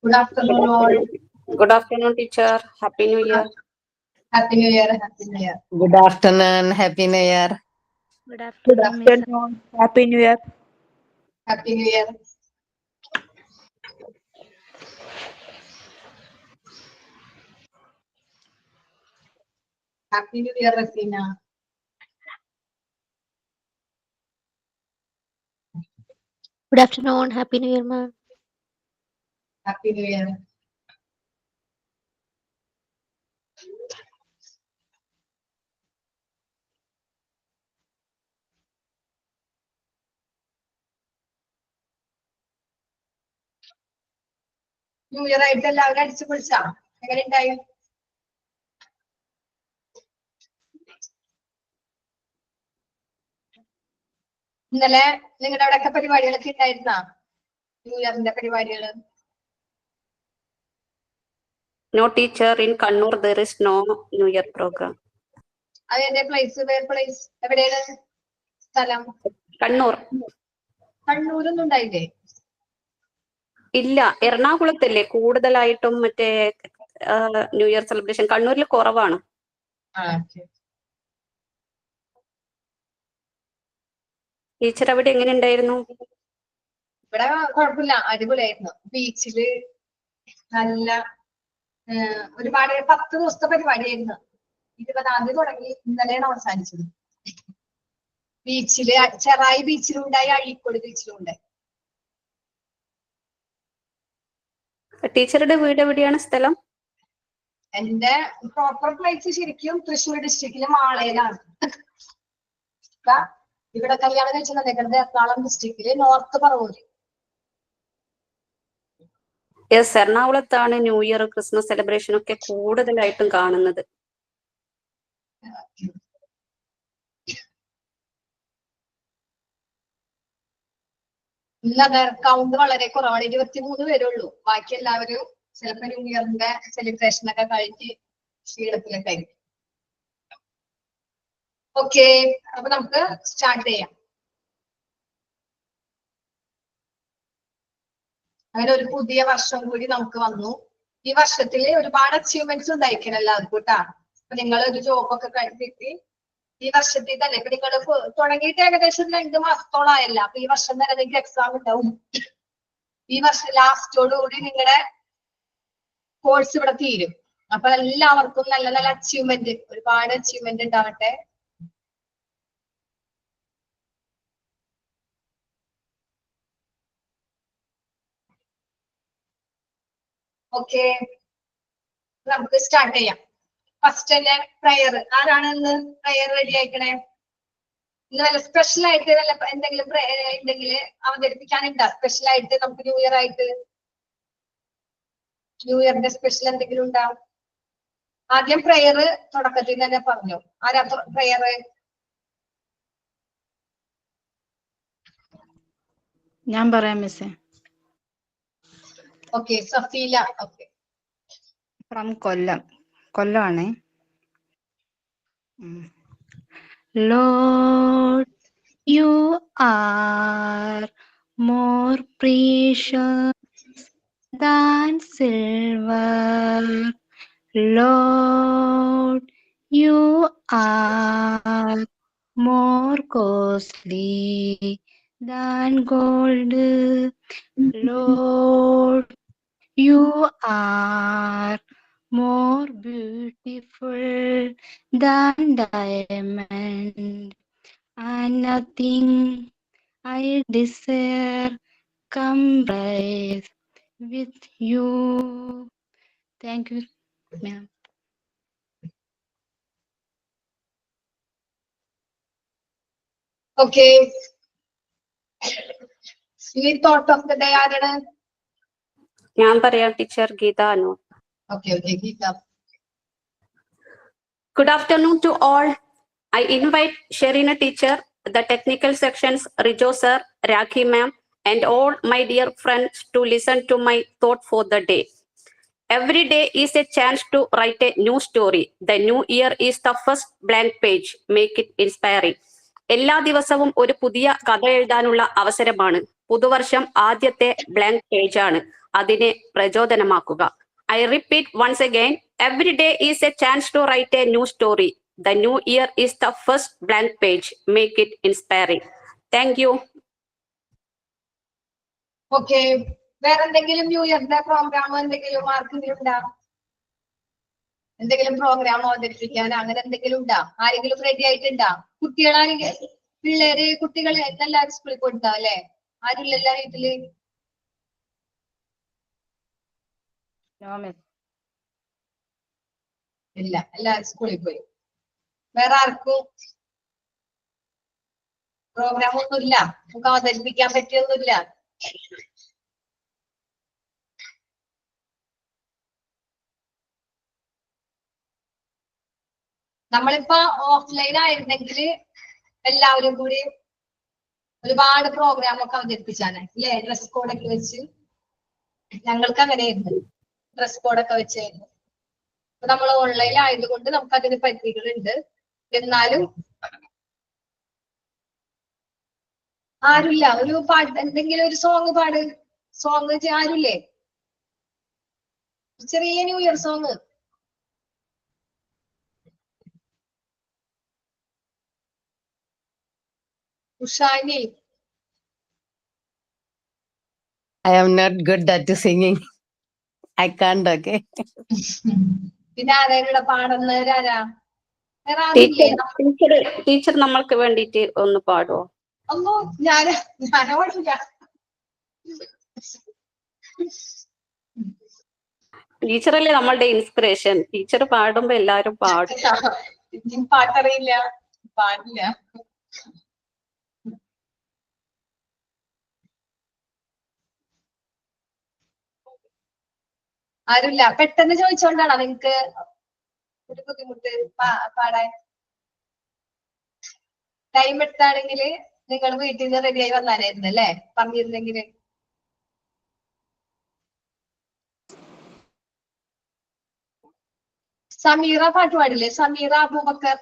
Good afternoon, all. Good afternoon, teacher. Happy New Year. Happy New Year. Happy New Year. Good afternoon. Happy New Year. Good Good afternoon, Miss. afternoon. Happy New Year. Happy New Year. Happy New Year, Rasina. Good afternoon. Happy New Year, ma'am. Happy New Year. New Year ആയിട്ട് എല്ലാവരും അടിച്ചു പൊളിച്ചാ എങ്ങനെ ഉണ്ടായി? ഇന്നലെ നിങ്ങളുടെ അവിടെയൊക്കെ പരിപാടികളൊക്കെ ഉണ്ടായിരുന്നാ? New ഇയറിന്റെ പരിപാടികള്? No, teacher. In Kannur, there is no New Year program. അതെന്റെ പ്ലേസ് പ്ലേസ് എവിടെയാണ് സ്ഥലം? Kannur. കണ്ണൂരൊന്നും ഉണ്ടായില്ലേ? ഇല്ല, എറണാകുളത്തല്ലേ കൂടുതലായിട്ടും മറ്റേ ന്യൂ ഇയർ സെലിബ്രേഷൻ. കണ്ണൂരിൽ കുറവാണ്. ടീച്ചർ അവിടെ എങ്ങനെ ഉണ്ടായിരുന്നു? ഇവിടെ കുഴപ്പമില്ല, അടിപൊളിയായിരുന്നു. ബീച്ചില് നല്ല ഒരുപാട് 10 ദിവസത്തെ പരിപാടിയായിരുന്നു. 20-ാം തീയതി തുടങ്ങി ഇന്നലെയാണ് അവസാനിച്ചത്. ബീച്ചില് ചെറായി ബീച്ചിലും ഉണ്ടായി, അഴീക്കോട് ബീച്ചിലും ഉണ്ടായി. ടീച്ചറുടെ വീട് എവിടെയാണ് സ്ഥലം? എന്റെ പ്രോപ്പർ പ്ലേസ് ശരിക്കും തൃശ്ശൂർ ഡിസ്ട്രിക്റ്റിലെ മാളയിലാണ്. ഇവിടെ കല്യാണം കഴിച്ചു നിൽക്കുന്നത് എറണാകുളം ഡിസ്ട്രിക്റ്റില് നോർത്ത് പറവൂര്. യെസ്, എറണാകുളത്താണ് ന്യൂ ഇയർ ക്രിസ്മസ് സെലിബ്രേഷൻ ഒക്കെ കൂടുതലായിട്ടും കാണുന്നത്. ഇല്ല, കൗണ്ട് വളരെ കുറവാണ്. 23 പേരുള്ളൂ. ബാക്കി എല്ലാവരും ചിലപ്പോ ന്യൂ ഇയറിന്റെ സെലിബ്രേഷൻ ഒക്കെ കഴിഞ്ഞ് ക്ഷീണത്തിലൊക്കെ ആയിരിക്കും. ഓക്കെ, അപ്പൊ നമുക്ക് സ്റ്റാർട്ട് ചെയ്യാം. അങ്ങനെ ഒരു പുതിയ വർഷം കൂടി നമുക്ക് വന്നു. ഈ വർഷത്തില് ഒരുപാട് അച്ചീവ്മെന്റ്സ് ഉണ്ടായിരിക്കണം എല്ലാവർക്കും കേട്ടാ. അപ്പൊ നിങ്ങൾ ഒരു ജോബൊക്കെ കഴിഞ്ഞിട്ട് ഈ വർഷത്തിൽ തന്നെ ഇപ്പൊ നിങ്ങൾ തുടങ്ങിയിട്ട് ഏകദേശം 2 മാസത്തോളായല്ല. അപ്പൊ ഈ വർഷം തന്നെ നിങ്ങൾക്ക് എക്സാം ഉണ്ടാവും. ഈ വർഷം ലാസ്റ്റോടുകൂടി നിങ്ങളുടെ കോഴ്സ് ഇവിടെ തീരും. അപ്പൊ എല്ലാവർക്കും നല്ല നല്ല അച്ചീവ്മെന്റ്, ഒരുപാട് അച്ചീവ്മെന്റ് ഉണ്ടാവട്ടെ. ഓക്കെ, നമുക്ക് സ്റ്റാർട്ട് ചെയ്യാം. ഫസ്റ്റ് തന്നെ പ്രയർ. ആരാണ് ഇന്ന് പ്രയർ റെഡി ആയിക്കണേ? ഇന്ന് വല്ല സ്പെഷ്യൽ ആയിട്ട് വല്ല എന്തെങ്കിലും ഉണ്ടെങ്കിൽ അവതരിപ്പിക്കാനുണ്ടോ? സ്പെഷ്യൽ ആയിട്ട് നമുക്ക് ന്യൂ ഇയർ ആയിട്ട് ന്യൂ ഇയറിന്റെ സ്പെഷ്യൽ എന്തെങ്കിലും ഉണ്ടാവും? ആദ്യം പ്രയർ തുടക്കത്തിൽ തന്നെ പറഞ്ഞു. ആരാ പ്രയർ? ഞാൻ പറയാം മിസ്സേ. ഓക്കെ, സഫീല. ഓക്കെ, ഫ്രം കൊല്ലമാണേ. Lord, you are more precious than silver. Lord, you are more costly than gold. Lord, you are more beautiful than diamond, and nothing I desire compares with you. Thank you, ma'am. Okay. ഈ thought of the day ആരാണ്? ഞാൻ പറയാം teacher. Geetha Anu. Okay, Geetha. Good afternoon to all. I invite Sherina teacher, the technical sections, Rijo sir, Rakhi ma'am, and all my dear friends to listen to my thought for the day. Every day is a chance to write a new story. The new year is the first blank page. Make it inspiring. എല്ലാ ദിവസവും ഒരു പുതിയ കഥ എഴുതാനുള്ള അവസരമാണ്. പുതുവർഷം ആദ്യത്തെ blank page ആണ്. അതിനെ പ്രചോദനമാക്കുക. I repeat once again, every day is a chance to write a new story. The new year is the first blank page. Make it inspiring. Thank you. Okay, വേറെ എന്തെങ്കിലും ന്യൂ ഇയറിന്റെ പ്രോഗ്രാമോ എന്തെങ്കിലും ആർക്കെങ്കിലും ഉണ്ടാ? എന്തെങ്കിലും programme അവതരിപ്പിക്കാൻ അങ്ങനെ എന്തെങ്കിലും ഉണ്ടാ? ആരെങ്കിലും റെഡി ആയിട്ടുണ്ടാ? കുട്ടികളാരെങ്കിലും, പിള്ളേര്, കുട്ടികൾ എല്ലാവരും സ്കൂളിൽ പോയിട്ടുണ്ടാവും അല്ലെ? ആരുമില്ല വീട്ടില്? ഇല്ല, എല്ലാവരും സ്കൂളിൽ പോയി. വേറെ ആർക്കും പ്രോഗ്രാം ഒന്നുമില്ല? നമുക്ക് അവതരിപ്പിക്കാൻ പറ്റിയൊന്നുമില്ല? നമ്മളിപ്പോ ഓഫ്ലൈൻ ആയിരുന്നെങ്കിൽ എല്ലാവരും കൂടി ഒരുപാട് പ്രോഗ്രാം ഒക്കെ അവതരിപ്പിച്ചാണ് അല്ലെ? ഡ്രസ് കോഡൊക്കെ വെച്ച്. ഞങ്ങൾക്ക് അങ്ങനെയായിരുന്നു, ഡ്രസ് കോഡൊക്കെ വെച്ചായിരുന്നു. ഇപ്പൊ നമ്മൾ ഓൺലൈൻ ആയതുകൊണ്ട് നമുക്ക് അതിന് പരിധികളുണ്ട്. എന്നാലും ആരുമില്ല ഒരു പാട്ട്, എന്തെങ്കിലും ഒരു സോങ് പാട്. സോങ് ആരുമില്ലേ? ചെറിയ new year song. Ushani, I am not good at singing. I can't, okay? പിന്നെ ആരാ പാടുന്നവരാരാ? വേറെ ആരില്ലേ? ടീച്ചർ നമ്മൾക്ക് വേണ്ടിയിട്ട് ഒന്ന് പാടുവോ? ഒന്നോ ഞാന് പാടില്ല. ടീച്ചറല്ലേ നമ്മളുടെ ഇൻസ്പിറേഷൻ. ടീച്ചർ പാടുമ്പോ എല്ലാരും പാടും. പാട്ടറിയില്ല, പാടില്ല. ആരുമില്ല. പെട്ടെന്ന് ചോദിച്ചോണ്ടാണോ നിങ്ങക്ക് ഒരു ബുദ്ധിമുട്ട് പാടാൻ? ടൈം എടുത്താണെങ്കിൽ നിങ്ങൾ വീട്ടിൽ നിന്ന് റെഡിയായി വന്നാലായിരുന്നു അല്ലേ പറഞ്ഞിരുന്നെങ്കിൽ? സമീറ പാട്ട് പാടില്ലേ? സമീറ അബൂബക്കർ?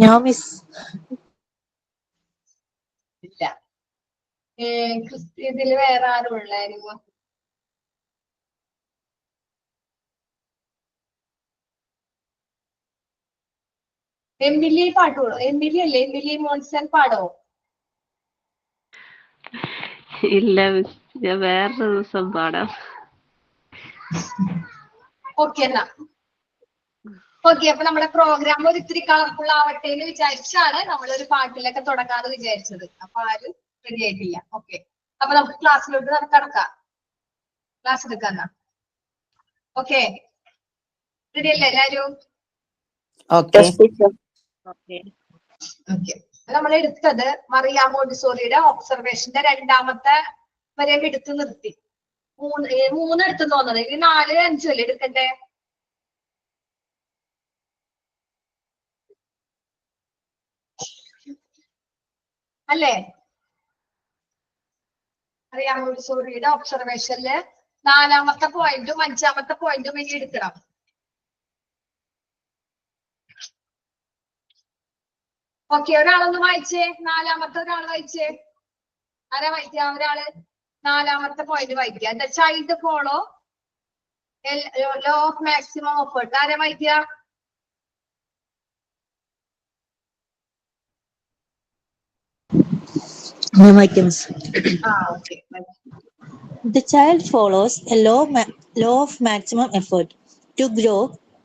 No, miss. ഇല്ല. ഇതില് വേറെ ആരും ഉള്ളായിരുന്നു? എമിലി പാട്ടോ? എമിലി അല്ലേ? എമിലി മോൻസൺ പാടോ? ഇല്ല മിസ്, ഞാൻ വേറൊരു ദിവസം പാടാം. ഓക്കെ എന്നാ. ഓക്കെ, അപ്പൊ നമ്മുടെ പ്രോഗ്രാം ഒരു ഇത്തിരി കളർഫുൾ ആവട്ടെ എന്ന് വിചാരിച്ചാണ് നമ്മളൊരു പാട്ടിലൊക്കെ തുടങ്ങാന്ന് വിചാരിച്ചത്. അപ്പൊ ആരും റെഡി ആയിട്ടില്ല. ഓക്കെ, അപ്പൊ നമുക്ക് ക്ലാസ്സിലോട്ട് കടക്കാം. ക്ലാസ് എടുക്കാന്നാ. ഓക്കെ, റെഡി അല്ലേ എല്ലാരും? Okay. ഓക്കെ, നമ്മൾ എടുത്തത് മറിയ മോണ്ടിസോറിയുടെ ഒബ്സർവേഷന്റെ രണ്ടാമത്തെ വരെ എടുത്ത് നിർത്തി. മൂന്ന് എടുത്ത് തോന്നുന്നത്. ഇനി 4, 5 അല്ലേ എടുക്കണ്ടേ? അല്ലേ? മറിയ മോണ്ടിസോറിയുടെ ഒബ്സർവേഷനില് 4ാമത്തെ പോയിന്റും 5ാമത്തെ പോയിന്റും ഇനി എടുക്കണം. ഓക്കെ, ഒരാളൊന്ന് വായിച്ചേ. 4ാമത്തെ ഒരാൾ വായിച്ചേ. ആരാ വായിക്കുക? ഒരാള് 4ാമത്തെ പോയിന്റ് വായിക്കുക. The child follow law of maximum effort. ആരാ വായിക്കുക? Okay. The child follows a law of maximum effort. To grow,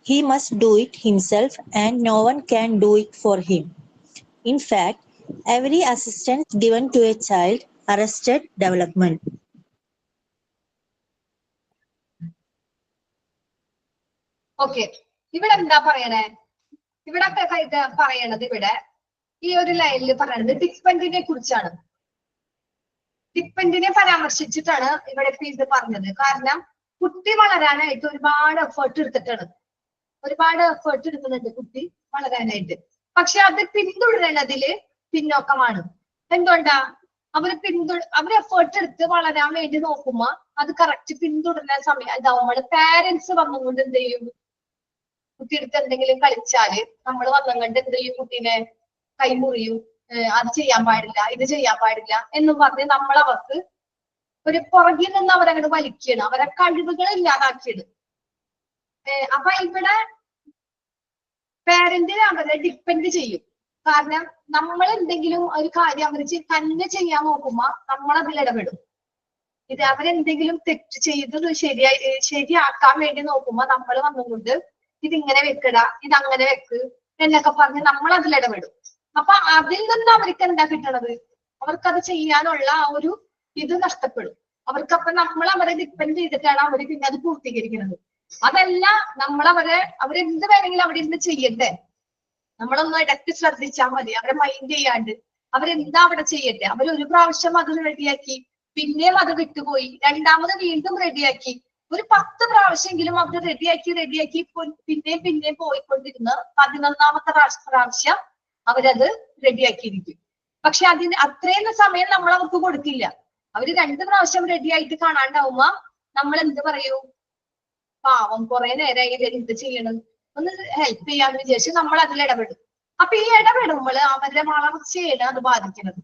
he must do it himself and no one can do it for him. In fact, every assistance given to a child arrested development. Okay, ഇവിടെ എന്താ പറയണേ? ഇവിടെ പറയണത്, ഇവിടെ ഈ ഒരു ലൈനിൽ പറയണത് ഡിപ്പെൻഡിനെ കുറിച്ചാണ്. ഡിപ്പെൻഡിനെ പരാമർശിച്ചിട്ടാണ് ഇവിടെ ഇത് പറഞ്ഞത്. കാരണം കുട്ടി വളരാനായിട്ട് ഒരുപാട് എഫേർട്ട് എടുത്തിട്ടാണ്. ഒരുപാട് എഫേർട്ട് എടുക്കുന്നുണ്ട് കുട്ടി വളരാനായിട്ട്. പക്ഷെ അത് പിന്തുടരണതില് പിന്നോക്കമാണ്. എന്തുകൊണ്ടാ? അവര് എഫേർട്ട് എടുത്ത് വളരാൻ വേണ്ടി നോക്കുമ്പോ അത് കറക്റ്റ് പിന്തുടരുന്ന സമയം ഇതാവും. നമ്മള് പാരന്റ്സ് വന്നുകൊണ്ട് എന്ത് ചെയ്യും? കുട്ടിയെടുത്ത് എന്തെങ്കിലും കളിച്ചാല് നമ്മൾ വന്നുകൊണ്ട് എന്ത് ചെയ്യും? കുട്ടീനെ കൈമുറിയും, അത് ചെയ്യാൻ പാടില്ല, ഇത് ചെയ്യാൻ പാടില്ല എന്ന് പറഞ്ഞ് നമ്മളവർക്ക് ഒരു പുറകിൽ നിന്ന് അവരങ്ങോട്ട് വലിക്കുകയാണ്, അവരെ കഴിവുകൾ ഇല്ലാതാക്കിയത്. അപ്പൊ ഇവിടെ പേരന്റ് അവരെ ഡിപ്പെൻഡ് ചെയ്യും. കാരണം നമ്മൾ എന്തെങ്കിലും ഒരു കാര്യം അവർ തന്നെ ചെയ്യാൻ നോക്കുമ്പോ നമ്മൾ അതിൽ ഇടപെടും. ഇത് അവരെന്തെങ്കിലും തെറ്റ് ചെയ്തത് ശരിയാക്കാൻ വേണ്ടി നോക്കുമ്പോ നമ്മൾ വന്നുകൊണ്ട് ഇതിങ്ങനെ വെക്കടാ, ഇതങ്ങനെ വെക്ക് എന്നൊക്കെ പറഞ്ഞ് നമ്മൾ അതിൽ ഇടപെടും. അപ്പൊ അതിൽ നിന്ന് അവർക്ക് എന്താ കിട്ടണത്? അവർക്കത് ചെയ്യാനുള്ള ആ ഒരു ഇത് നഷ്ടപ്പെടും. അവർക്കപ്പൊ നമ്മൾ അവരെ ഡിപ്പെൻഡ് ചെയ്തിട്ടാണ് അവർ പിന്നെ അത് പൂർത്തീകരിക്കുന്നത്. അതല്ല, അവരെന്ത് വേണമെങ്കിലും അവിടെ ഇരുന്ന് ചെയ്യട്ടെ, നമ്മളൊന്ന് ഇടയ്ക്ക് ശ്രദ്ധിച്ചാൽ മതി. അവരെ മൈൻഡ് ചെയ്യാണ്ട് അവരെന്താ അവിടെ ചെയ്യട്ടെ. അവരൊരു പ്രാവശ്യം അത് റെഡിയാക്കി, പിന്നെയും അത് വിട്ടുപോയി, രണ്ടാമത് വീണ്ടും റെഡിയാക്കി, ഒരു 10 പ്രാവശ്യമെങ്കിലും അവർ റെഡിയാക്കി പിന്നെയും പോയിക്കൊണ്ടിരുന്ന് 11ാമത്തെ പ്രാവശ്യം അവരത് റെഡിയാക്കിയിരിക്കും. പക്ഷെ അതിന് അത്രയും സമയം നമ്മൾ അവർക്ക് കൊടുക്കില്ല. അവര് 2 പ്രാവശ്യം റെഡിയായിട്ട് കാണാണ്ടാവുമ്പോ നമ്മൾ എന്ത് പറയൂ? പാവം, കുറെ നേരമായി എന്ത് ചെയ്യണം, ഒന്ന് ഹെൽപ്പ് ചെയ്യാന്ന് വിചാരിച്ച് നമ്മൾ അതിൽ ഇടപെടും. അപ്പൊ ഈ ഇടപെടുമ്പോൾ അവരുടെ വളർച്ചയാണ് അത് ബാധിക്കുന്നത്.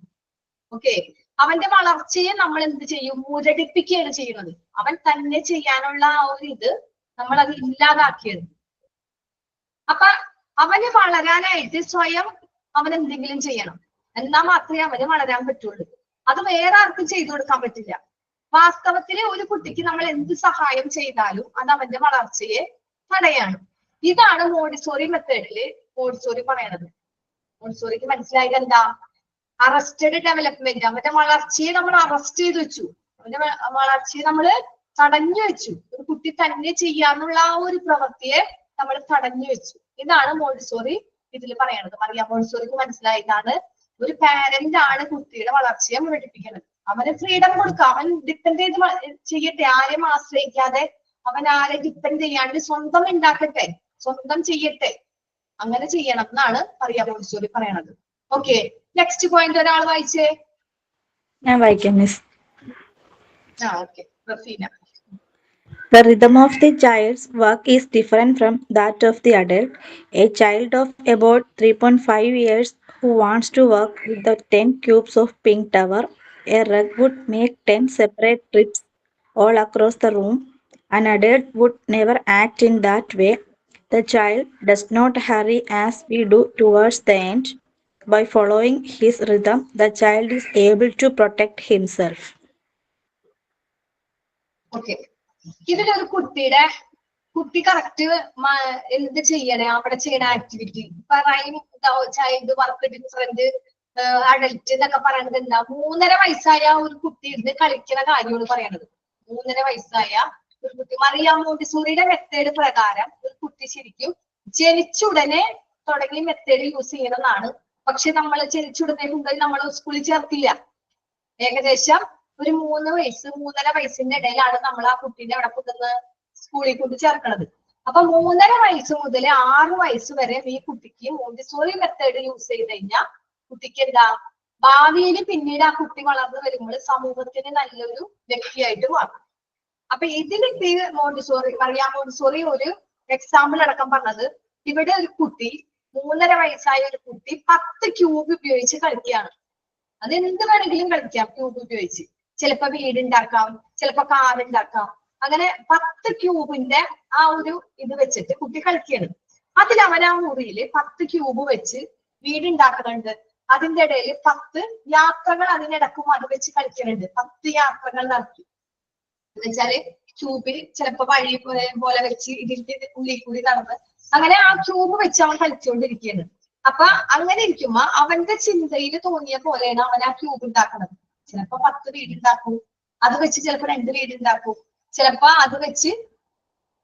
ഓക്കെ, അവന്റെ വളർച്ചയെ നമ്മൾ എന്ത് ചെയ്യും? മുരടിപ്പിക്കുകയാണ് ചെയ്യുന്നത്. അവൻ തന്നെ ചെയ്യാനുള്ള ആ ഒരു ഇത് നമ്മൾ അത് ഇല്ലാതാക്കിയത്. അപ്പൊ അവന് വളരാനായിട്ട് സ്വയം അവൻ എന്തെങ്കിലും ചെയ്യണം, എന്നാൽ മാത്രമേ അവന് വളരാൻ പറ്റുള്ളൂ. അത് വേറെ ആർക്കും ചെയ്തു കൊടുക്കാൻ പറ്റില്ല. വാസ്തവത്തില് ഒരു കുട്ടിക്ക് നമ്മൾ എന്ത് സഹായം ചെയ്താലും അത് അവന്റെ വളർച്ചയെ തടയാണ്. ഇതാണ് മോണ്ടിസോറി മെത്തേഡില് മോണ്ടിസോറി പറയണത്. മോണ്ടിസോറിക്ക് മനസ്സിലായത് എന്താ? Arrested development. അവന്റെ വളർച്ചയെ നമ്മൾ അറസ്റ്റ് ചെയ്ത് വെച്ചു, അവന്റെ വളർച്ചയെ നമ്മൾ തടഞ്ഞു വെച്ചു. ഒരു കുട്ടി തന്നെ ചെയ്യാനുള്ള ആ ഒരു പ്രവൃത്തിയെ നമ്മൾ തടഞ്ഞു വെച്ചു. ഇതാണ് മോണ്ടിസോറി ഇതിൽ പറയണത്. മറിയ മോണ്ടിസോറിക്ക് മനസ്സിലായതാണ് ഒരു പാരന്റ് ആണ് കുട്ടിയുടെ വളർച്ചയെ മുരടിപ്പിക്കുന്നത്. അവന് ഫ്രീഡം കൊടുക്കുക, അവൻ ഡിപ്പെൻഡ് ചെയ്ത് ചെയ്യട്ടെ, ആരെയും ആശ്രയിക്കാതെ അവൻ ആരെ ഡിപ്പെൻഡ് ചെയ്യാണ്ട് സ്വന്തം ഉണ്ടാക്കട്ടെ, സ്വന്തം ചെയ്യട്ടെ. അങ്ങനെ ചെയ്യണം എന്നാണ് മറിയ മോണ്ടിസോറി പറയണത്. ഓക്കെ, നെക്സ്റ്റ് പോയിന്റ് ഒരാൾ വായിച്ചേ. ഞാൻ വായിക്കാം miss. Okay, Raphinha. The rhythm of the child's work is different from that of the adult. A child of about 3.5 years who wants to work with the 10 cubes of pink tower, a rug would make 10 separate trips all across the room. An adult would never act in that way. The child does not hurry as we do towards the end. By following his rhythm, the child is able to protect himself. Okay, ഇതിലൊരു കുട്ടി correct എന്ത് ചെയ്യണേ അവിടെ ചെയ്യണ activity പറയും. Child work different, adult എന്നൊക്കെ പറയുന്നത് എന്താ? 3.5 വയസ്സായ ഒരു കുട്ടി ഇരുന്ന് കളിക്കുന്ന കാര്യമാണ് പറയണത്. 3.5 വയസ്സായ ഒരു കുട്ടി. മറിയ മോണ്ടിസോറിയുടെ മെത്തേഡ് പ്രകാരം ഒരു കുട്ടി ശരിക്കും ജനിച്ചുടനെ തുടങ്ങി മെത്തേഡ് യൂസ് ചെയ്യണമെന്നാണ്. പക്ഷെ നമ്മൾ ജനിച്ചുടനെ മുതൽ നമ്മൾ സ്കൂളിൽ ചേർത്തില്ല. ഏകദേശം ഒരു 3 വയസ്സ് 3.5 വയസ്സിന്റെ ഇടയിലാണ് നമ്മൾ ആ കുട്ടീനെ അവിടെ കൊണ്ടുവന്ന് സ്കൂളിൽ കൊണ്ട് ചേർക്കണത്. അപ്പൊ 3.5 വയസ്സ് മുതൽ 6 വയസ്സ് വരെ ഈ കുട്ടിക്ക് മോണ്ടിസോറി മെത്തേഡ് യൂസ് ചെയ്ത് കഴിഞ്ഞാൽ കുട്ടിക്ക് എന്താ? ഭാവിയിൽ പിന്നീട് ആ കുട്ടി വളർന്നു വരുമ്പോൾ സമൂഹത്തിന് നല്ലൊരു വ്യക്തിയായിട്ട് മാറും. അപ്പൊ ഇതിൽ മറിയ മോണ്ടിസോറി ഒരു എക്സാമ്പിൾ അടക്കം പറഞ്ഞത്, ഇവിടെ ഒരു കുട്ടി 3.5 വയസ്സായ ഒരു കുട്ടി 10 ക്യൂബ് ഉപയോഗിച്ച് കളിക്കുകയാണ്. അത് എന്ത് വേണമെങ്കിലും കളിക്കാം ക്യൂബ് ഉപയോഗിച്ച്. ചിലപ്പോ വീടുണ്ടാക്കാം, ചിലപ്പോ കാർ ഉണ്ടാക്കാം. അങ്ങനെ 10 ക്യൂബിന്റെ ആ ഒരു ഇത് വെച്ചിട്ട് കുട്ടി കളിക്കുകയാണ്. അതിൽ അവൻ ആ മുറിയില് 10 ക്യൂബ് വെച്ച് വീടുണ്ടാക്കുന്നുണ്ട്. അതിന്റെ ഇടയിൽ 10 യാത്രകൾ അതിനിടക്കും അത് വെച്ച് കളിക്കുന്നുണ്ട്. 10 യാത്രകൾ നടത്തി എന്ന് വെച്ചാല് ക്യൂബിൽ ചിലപ്പോ വഴി പോലെ വെച്ച് ഇതിന്റെ ഉള്ളിൽ കൂടി നടന്ന് അങ്ങനെ ആ ക്യൂബ് വെച്ച് അവൻ കളിച്ചുകൊണ്ടിരിക്കുകയാണ്. അപ്പൊ അങ്ങനെ ഇരിക്കുമ്പോ അവന്റെ ചിന്തയിൽ തോന്നിയ പോലെയാണ് അവൻ ആ ക്യൂബ് ഉണ്ടാക്കുന്നത്. ചിലപ്പോ 10 വീടുണ്ടാക്കും, അത് വെച്ച് ചിലപ്പോ 2 വീടുണ്ടാക്കും, ചിലപ്പോ അത് വെച്ച്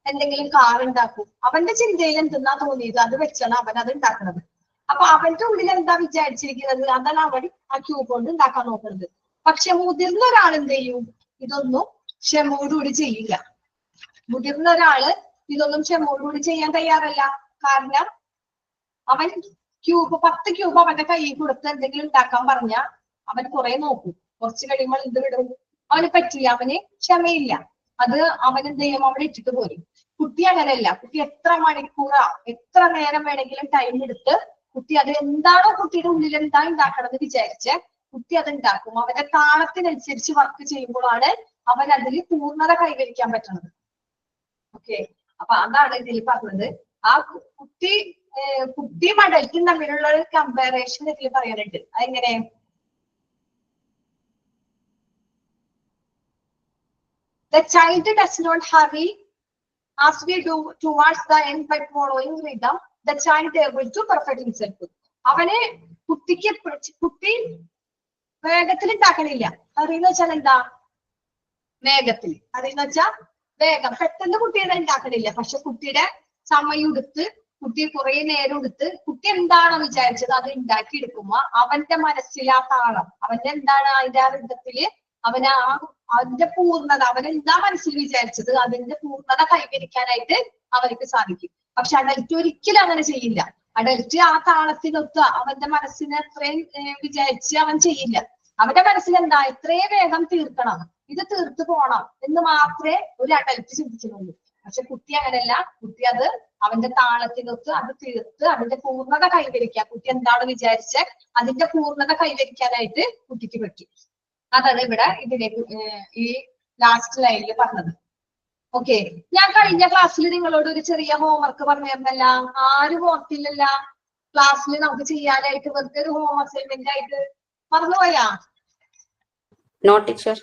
എന്തെങ്കിലും കാർ ഉണ്ടാക്കും. അവന്റെ ചിന്തയിൽ എന്തെന്നാ തോന്നിയത് അത് വെച്ചാണ് അവൻ അത് ഉണ്ടാക്കുന്നത്. അപ്പൊ അവന്റെ ഉള്ളിൽ എന്താ വിചാരിച്ചിരിക്കുന്നത് അതാണ് അവൻ ആ ക്യൂബ് കൊണ്ട് ഉണ്ടാക്കാൻ നോക്കുന്നത്. പക്ഷെ മുതിർന്ന ഒരാൾ എന്ത് ചെയ്യും? ഇതൊന്നും ക്ഷമയോടുകൂടി ചെയ്യില്ല. മുതിർന്ന ഒരാള് ഇതൊന്നും ക്ഷമയോടുകൂടി ചെയ്യാൻ തയ്യാറല്ല. കാരണം അവൻ 10 ക്യൂബ് അവന്റെ കയ്യിൽ കൊടുത്ത് എന്തെങ്കിലും ഉണ്ടാക്കാൻ പറഞ്ഞാൽ അവൻ കുറെ നോക്കും. കുറച്ച് കഴിയുമ്പോൾ എന്ത് വിടും? അവന് പറ്റില്ല, അവന് ക്ഷമയില്ല. അത് അവൻ എന്ത് ചെയ്യും? അവിടെ ഇട്ടിട്ട് പോരും. കുട്ടി അങ്ങനെയല്ല. കുട്ടി എത്ര മണിക്കൂറാ എത്ര നേരം വേണമെങ്കിലും ടൈം എടുത്ത് കുട്ടി അത് എന്താണോ കുട്ടിയുടെ ഉള്ളിൽ എന്താ ഉണ്ടാക്കണമെന്ന് വിചാരിച്ച് കുട്ടി അത് ഉണ്ടാക്കും. അവന്റെ താളത്തിനനുസരിച്ച് വർക്ക് ചെയ്യുമ്പോഴാണ് അവൻ അതിൽ പൂർണ്ണത കൈവരിക്കാൻ പറ്റുന്നത്. ഓക്കെ, അപ്പൊ അതാണ് ഇതിൽ പറഞ്ഞത്. ആ കുട്ടിയും അഡൽറ്റും തമ്മിലുള്ള ഒരു കമ്പാരിസൺ ഇതിൽ പറയാനുണ്ട്. അതെങ്ങനെ? The child does not hurry as we do towards the end by following rhythm. The child able to perfect himself. അവനെ കുട്ടി വേഗത്തിൽ ഉണ്ടാക്കണില്ല. അറിയെന്ന് വെച്ചാൽ എന്താ? വേഗത്തിൽ. അറിയെന്ന് വെച്ചാൽ വേഗം പെട്ടെന്ന് കുട്ടിയുടെ ഉണ്ടാക്കണില്ല. പക്ഷെ കുട്ടിയുടെ സമയം എടുത്ത്, കുട്ടി കുറെ നേരം എടുത്ത്, കുട്ടി എന്താണോ വിചാരിച്ചത് അത് ഉണ്ടാക്കി എടുക്കുമ്പോ അവന്റെ മനസ്സിൽ ആ താളം, അവന്റെ എന്താണ് അതിന്റെ ആ വിധത്തില് അവന്റെ പൂർണ്ണത, അവൻ എന്താ മനസ്സിൽ വിചാരിച്ചത് അതിന്റെ പൂർണ്ണത കൈവരിക്കാനായിട്ട് അവർക്ക് സാധിക്കും. പക്ഷെ അഡൽറ്റ് ഒരിക്കലും അങ്ങനെ ചെയ്യില്ല. അഡൽറ്റ് ആ താളത്തിനൊത്ത് അവന്റെ മനസ്സിനെ അത്രയും വിചാരിച്ച് അവൻ ചെയ്യില്ല. അവന്റെ മനസ്സിൽ എന്താ? എത്രയും വേഗം തീർക്കണം, ഇത് തീർത്തു പോണം എന്ന് മാത്രമേ ഒരു അഡൽറ്റ് ചിന്തിക്കുന്നുള്ളൂ. പക്ഷെ കുട്ടി അങ്ങനെയല്ല. കുട്ടി അത് അവന്റെ താളത്തിനൊത്ത് അത് തീർത്ത് അതിന്റെ പൂർണ്ണത കൈവരിക്കാൻ, കുട്ടി എന്താണ് വിചാരിച്ച് അതിന്റെ പൂർണ്ണത കൈവരിക്കാനായിട്ട് കുട്ടിക്ക് പറ്റും. അതാണ് ഇവിടെ ഇതിലേക്ക് ഈ ലാസ്റ്റ് ലൈനിൽ പറഞ്ഞത്. ഓക്കെ, ഞാൻ കഴിഞ്ഞ ക്ലാസ്സിൽ നിങ്ങളോട് ഒരു ചെറിയ ഹോംവർക്ക് പറഞ്ഞിരുന്നല്ല, ആരും ഓർത്തില്ലല്ല? ക്ലാസ്സിൽ നമുക്ക് ചെയ്യാനായിട്ട് വെറുതെ ഒരു ഹോം അസൈൻമെന്റ് ആയിട്ട് മറന്നുപോയാ? No, teacher.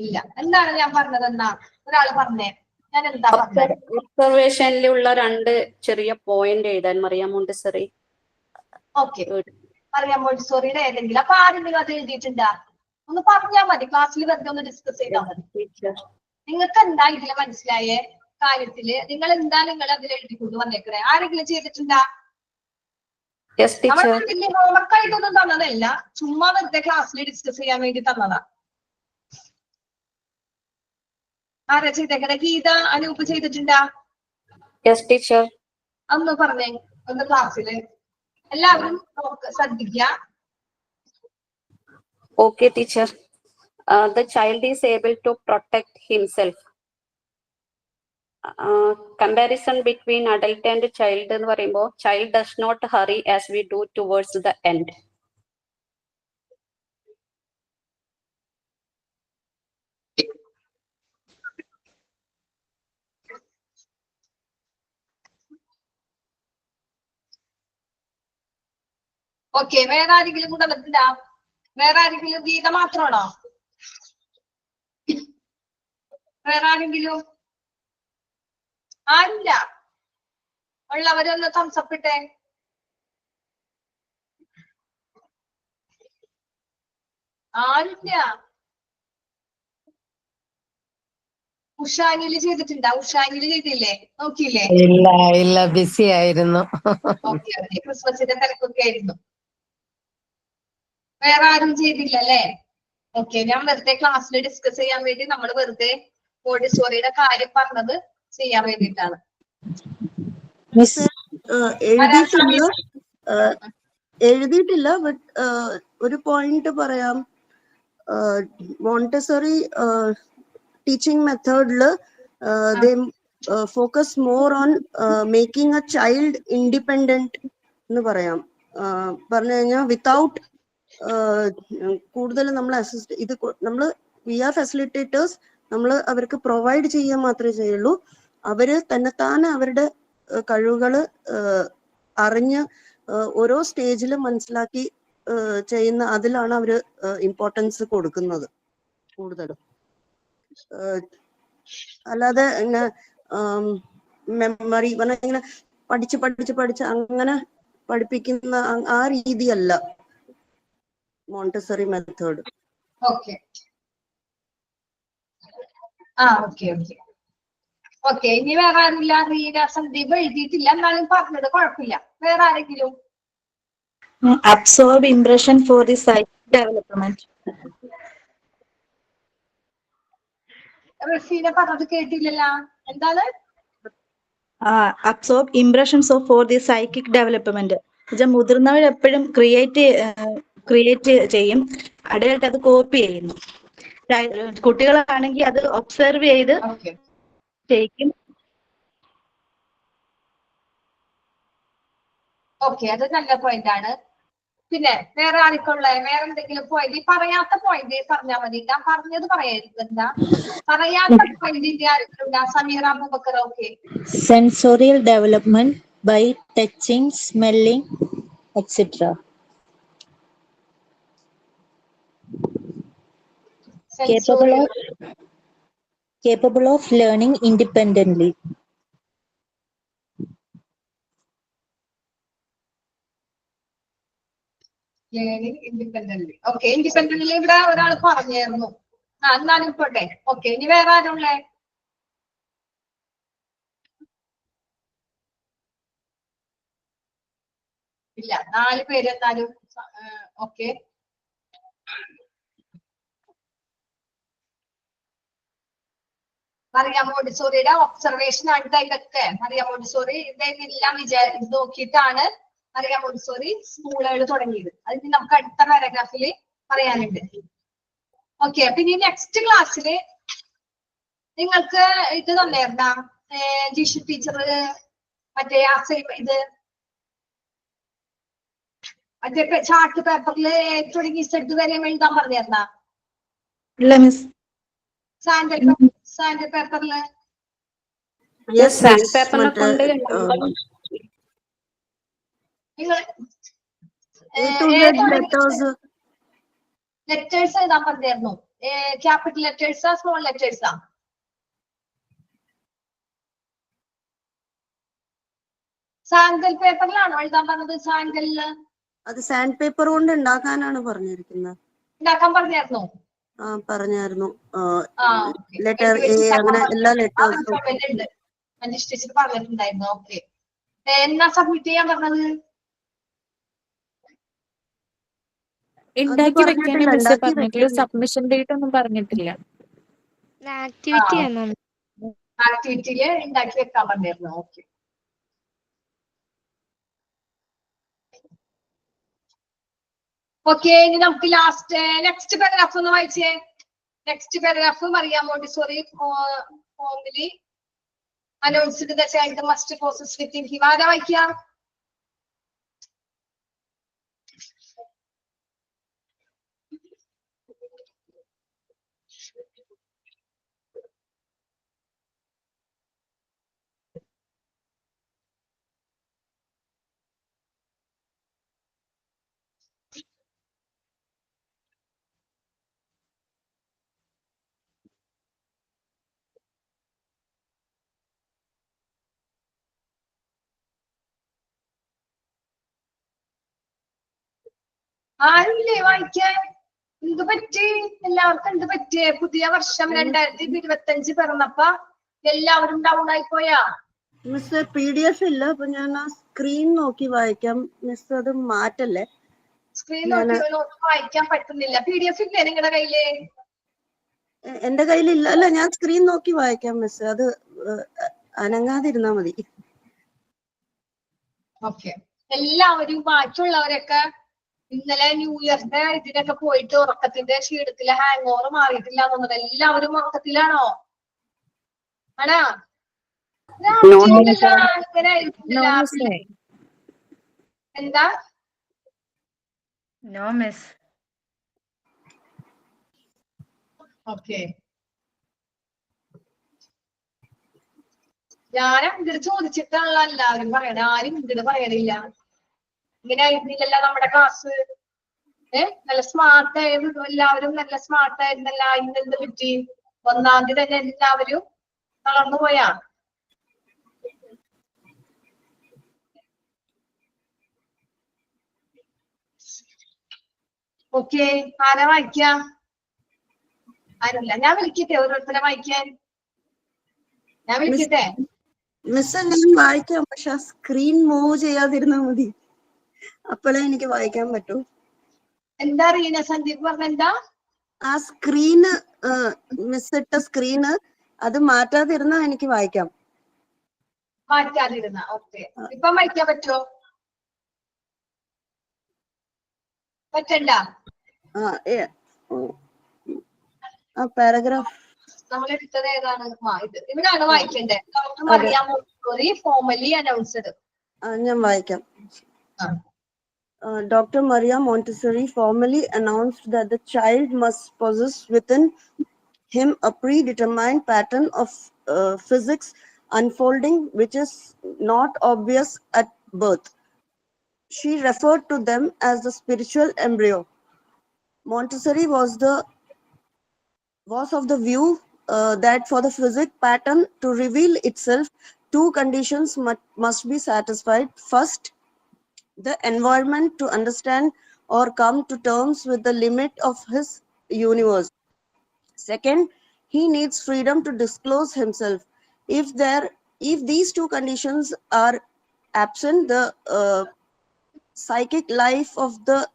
ഇല്ല. എന്താണ് ഞാൻ പറഞ്ഞത്? എന്നാ ഒരാള് പറഞ്ഞേ, ഞാൻ എന്താ പറഞ്ഞത്? ഒബ്സർവേഷനിലുള്ള 2 ചെറിയ പോയിന്റ് എഴുതാൻ മറിയാം മോണ്ടിസറി. ഓക്കെ, മറിയാം മോണ്ടിസോറിയുടെ ഏതെങ്കിലും. അപ്പൊ ആരെങ്കിലും അത് എഴുതിയിട്ടുണ്ടാ? ഒന്ന് പറഞ്ഞാൽ മതി, ക്ലാസ്സിൽ വെറുതെ ഒന്ന് ഡിസ്കസ് ചെയ്താൽ മതി. നിങ്ങൾക്ക് എന്താ ഇതില് മനസ്സിലായ കാര്യത്തില് നിങ്ങൾ അതിൽ എഴുതിക്കൊണ്ട് വന്നേക്കണേ? ആരെങ്കിലും ചെയ്തിട്ടുണ്ടാ? വലിയ ഹോംവർക്ക് ആയിട്ടൊന്നും തന്നതല്ല, ചുമ്മാ വെറുതെ ക്ലാസ്സിൽ ഡിസ്കസ് ചെയ്യാൻ വേണ്ടി തന്നതാ. ആരാ ചെയ്തേക്കണേ? ഗീത, അനൂപ് ചെയ്തിട്ടുണ്ടാ? അന്ന് പറഞ്ഞേ ഒന്ന് ക്ലാസ്സില്. എല്ലാവരും ശ്രദ്ധിക്കുക. Okay, teacher. The child is able to protect himself. Comparison between adult and child എന്ന് പറയുമ്പോൾ child does not hurry as we do towards the end. Okay, വേറെ ആരെങ്കിലും കൂടെ പറ്റില്ല? വേറെ ആരെങ്കിലും? ഗീത മാത്രമാണോ? വേറെ ആരെങ്കിലും? ആരില്ല? ഉള്ളവരൊന്ന് തംസപ്പിട്ടെ. ആരില്ല? ഉഷാനില് ചെയ്തിട്ടുണ്ടാ? ഉഷാനില് ചെയ്തില്ലേ? നോക്കിയില്ലേ? ഇല്ല, ബിസി ആയിരുന്നു. ഓക്കെ, ക്രിസ്മസിന്റെ തിരക്കൊക്കെ ആയിരുന്നു. വേറെ ആരും ചെയ്തില്ല അല്ലേ? ഓക്കെ, ഞാൻ വെറുതെ ക്ലാസ്സിൽ ഡിസ്കസ് ചെയ്യാൻ വേണ്ടി നമ്മൾ വെറുതെ മോണ്ടിസോറിയുടെ കാര്യം പറഞ്ഞത് ചെയ്യാൻ വേണ്ടിയിട്ടാണ്. എഴുതിയിട്ടില്ല, ബട്ട് ഒരു പോയിന്റ് പറയാം. മോണ്ടിസോറി ടീച്ചിങ് മെത്തേഡില് focus more on making a child independent എന്ന് പറയാം. പറഞ്ഞു കഴിഞ്ഞാൽ വിത്തൗട്ട് കൂടുതൽ നമ്മൾ വി ആർ ഫെസിലിറ്റേറ്റേഴ്സ്, നമ്മൾ അവർക്ക് പ്രൊവൈഡ് ചെയ്യാൻ മാത്രമേ ചെയ്യുള്ളൂ. അവര് തന്നെത്താനെ അവരുടെ കഴിവുകള് അറിഞ്ഞ് ഓരോ സ്റ്റേജിലും മനസ്സിലാക്കി ചെയ്യുന്ന അതിലാണ് അവര് ഇമ്പോർട്ടൻസ് കൊടുക്കുന്നത് കൂടുതലും. അല്ലാതെ മെമ്മറി ഇങ്ങനെ പഠിച്ച് അങ്ങനെ പഠിപ്പിക്കുന്ന ആ രീതിയല്ല മോണ്ടിസറി മെത്തേഡ്. ഓക്കെ, ഇനി വേറെ ആരില്ല? റീന, സന്ദീപ് എഴുതിയിട്ടില്ല, എന്നാലും പറഞ്ഞത് കുഴപ്പമില്ല. വേറെ ആരെങ്കിലും? Absorb impression for the psychic development. Razeena പറഞ്ഞത് കേട്ടില്ലല്ലോ, എന്താണ്? Absorb impressions for the psychic development. മുതിർന്നവർ എപ്പോഴും ക്രിയേറ്റ് ചെയ്യും, അഡൽട്ട് അത് കോപ്പി ചെയ്യുന്നു. കുട്ടികളാണെങ്കിൽ അത് ഒബ്സർവ് ചെയ്ത് ചെയ്യും. ഓക്കെ, അത് നല്ല പോയിന്റ് ആണ്. പിന്നെ വേറെ ആർക്കുള്ള വേറെ എന്തെങ്കിലും പോയിന്റ് പറയാത്ത പോയിന്റ് പറഞ്ഞാൽ മതി. ഞാൻ പറഞ്ഞത് പറയരുത്. എന്താ പറയാത്ത പോയിന്റ് ആർക്കുണ്ടാ? Sameera Abubakar. Okay. Sensorial development by touching, smelling, etc. Capable of learning independently. Learning independently. Okay, independently ഇവിടെ ഒരാൾ പറഞ്ഞായിരുന്നു. എന്നാലും പോട്ടെ. ഓക്കെ, ഇനി വേറെ ആരുള്ളേ? ഇല്ല, 4 പേര് എന്നാലും. ഓക്കെ, മറിയ മോണ്ടിസോറിയുടെ ഒബ്സർവേഷൻ ആണ് ഇതൊക്കെ. മറിയ മോണ്ടിസോറി ഇതെല്ലാം നോക്കിയിട്ടാണ് മറിയ മോണ്ടിസോറി സ്കൂളുകൾ തുടങ്ങിയത്. അതിന് നമുക്ക് അടുത്ത പാരഗ്രാഫിൽ പറയാനുണ്ട്. ഓക്കെ, പിന്നെ നെക്സ്റ്റ് ക്ലാസ്സിൽ നിങ്ങൾക്ക് ഇത് തന്നെയായിരുന്നാ ജിഷു ടീച്ചർ മറ്റേ ഇത് മറ്റേ ചാർട്ട് പേപ്പറിൽ തുടങ്ങി സെഡ് വരെ എഴുതാൻ പറഞ്ഞായിരുന്നാ? ഇല്ല മിസ്. സാൻഡ് പേപ്പറില് സാൻഡ് പേപ്പറിനെ കൊണ്ട് നിങ്ങൾ ലെറ്റേഴ്സ് എഴുതാൻ പറഞ്ഞായിരുന്നു. ക്യാപിറ്റൽ ലെറ്റേഴ്സാ സ്മോൾ ലെറ്റേഴ്സാ? സാൻഡൽ പേപ്പറിലാണോ എഴുതാൻ പറഞ്ഞത്? സാൻഡലില് അത് സാൻഡ് പേപ്പർ കൊണ്ട് ഉണ്ടാക്കാനാണ് പറഞ്ഞിരിക്കുന്നത്. ഉണ്ടാക്കാൻ പറഞ്ഞായിരുന്നു. പറഞ്ഞായിരുന്നു. ലെറ്റർ എ അങ്ങനെ എല്ലാ ലെറ്റേഴ്സും ടീച്ചർ പറഞ്ഞിട്ടുണ്ടായിരുന്നു. ഓക്കെ, എന്നാ സബ്മിറ്റ് ചെയ്യാൻ പറഞ്ഞത്? ഉണ്ടാക്കി വെക്കാനാ മിസ് പറഞ്ഞിട്ടില്ല. സബ്മിഷൻ ഡേറ്റ് ഒന്നും പറഞ്ഞിട്ടില്ല. ആക്ടിവിറ്റിയില് ഉണ്ടാക്കി വെക്കാൻ പറഞ്ഞിരുന്നു. Okay, okay. ഇനി നമുക്ക് നെക്സ്റ്റ് പാരഗ്രാഫ് ഒന്ന് വായിച്ചേ. Next paragraph Maria Montessori formally announced the child must possess within him. ആരാ വായിക്കുക? ആരുമില്ലേ വായിക്കാൻ? എന്ത് പറ്റി എല്ലാവർക്കും? എന്ത് പറ്റിയേ? പുതിയ വർഷം 2025 പിറന്നപ്പോ എല്ലാവരും ഡൗൺ ആയി പോയാ? മിസ് PDF ഇല്ല, അപ്പൊ ഞാൻ ആ സ്ക്രീൻ നോക്കി വായിക്കാം. മിസ് അത് മാറ്റല്ലേ? സ്ക്രീൻ നോക്കി വായിക്കാൻ പറ്റുന്നില്ല. PDF ഇല്ലേ നിങ്ങളുടെ കയ്യില്? എന്റെ കയ്യിലില്ല. അല്ല, ഞാൻ സ്ക്രീൻ നോക്കി വായിക്കാം മിസ്. അത് അനങ്ങാതിരുന്നാ മതി. ഓക്കെ, എല്ലാവരും ബാക്കിയുള്ളവരൊക്കെ ഇന്നലെ ന്യൂ ഇയറിന്റെ ഇതിനൊക്കെ പോയിട്ട് ഉറക്കത്തിന്റെ ക്ഷീണത്തില് ഹാങ് ഓവർ മാറിയിട്ടില്ല എന്നുള്ളത്. എല്ലാവരും ഉറക്കത്തിലാണോ? ആണാ? എന്താ? No miss. ഓക്കെ, ഞാൻ ഇതിൽ ചോദിച്ചിട്ടാണല്ലോ എല്ലാവരും പറയണേ. ആരും ഇതിന് പറയണില്ല. ഇങ്ങനെ ആയിരുന്നില്ലല്ലോ നമ്മുടെ ക്ലാസ്. നല്ല സ്മാർട്ട് ആയിരുന്നു. എല്ലാവരും നല്ല സ്മാർട്ട് ആയിരുന്നല്ല. ഇന്നെന്ത് പറ്റി? 1-ാം തീയതി തന്നെ എല്ലാവരും തളർന്നു പോയാ? ഓക്കെ, ആരാ വായിക്കാം? ആരുമില്ല. ഞാൻ വിളിക്കട്ടെ ഓരോരുത്തരെ വായിക്കാൻ? ഞാൻ വിളിക്കട്ടെ? മിസ് ഞാൻ വായിക്കാം, പക്ഷെ ആ സ്ക്രീൻ മൂവ് ചെയ്യാതിരുന്നാ മതി. അപ്പോഴേ എനിക്ക് വായിക്കാൻ പറ്റൂ. എന്താ അറിയണ സന്ദീപ് പറഞ്ഞ? എന്താ ആ സ്ക്രീന് മിസ് ഇട്ട സ്ക്രീന് അത് മാറ്റാതിരുന്നാ എനിക്ക് വായിക്കാം. മാറ്റാതിരുന്ന? ഓക്കെ, ഇപ്പൊ വായിക്കാൻ പറ്റുമോ? പറ്റണ്ട? പാരഗ്രാഫ് നമ്മൾ എടുത്തത് ഏതാണ്? ഇത് ഇവരാണ് വായിക്കണ്ടേ. Doctor Maria Montessori formally announced. ഞാൻ വായിക്കാം. Dr. Maria Montessori formally announced that the child must possess within him a predetermined pattern of physics unfolding which is not obvious at birth. She referred to them as the spiritual embryo. Montessori was of the view that for the physics pattern to reveal itself, two conditions must be satisfied. First, the environment to understand or come to terms with the limit of his universe. Second, he needs freedom to disclose himself. If these two conditions are absent, the psychic life of the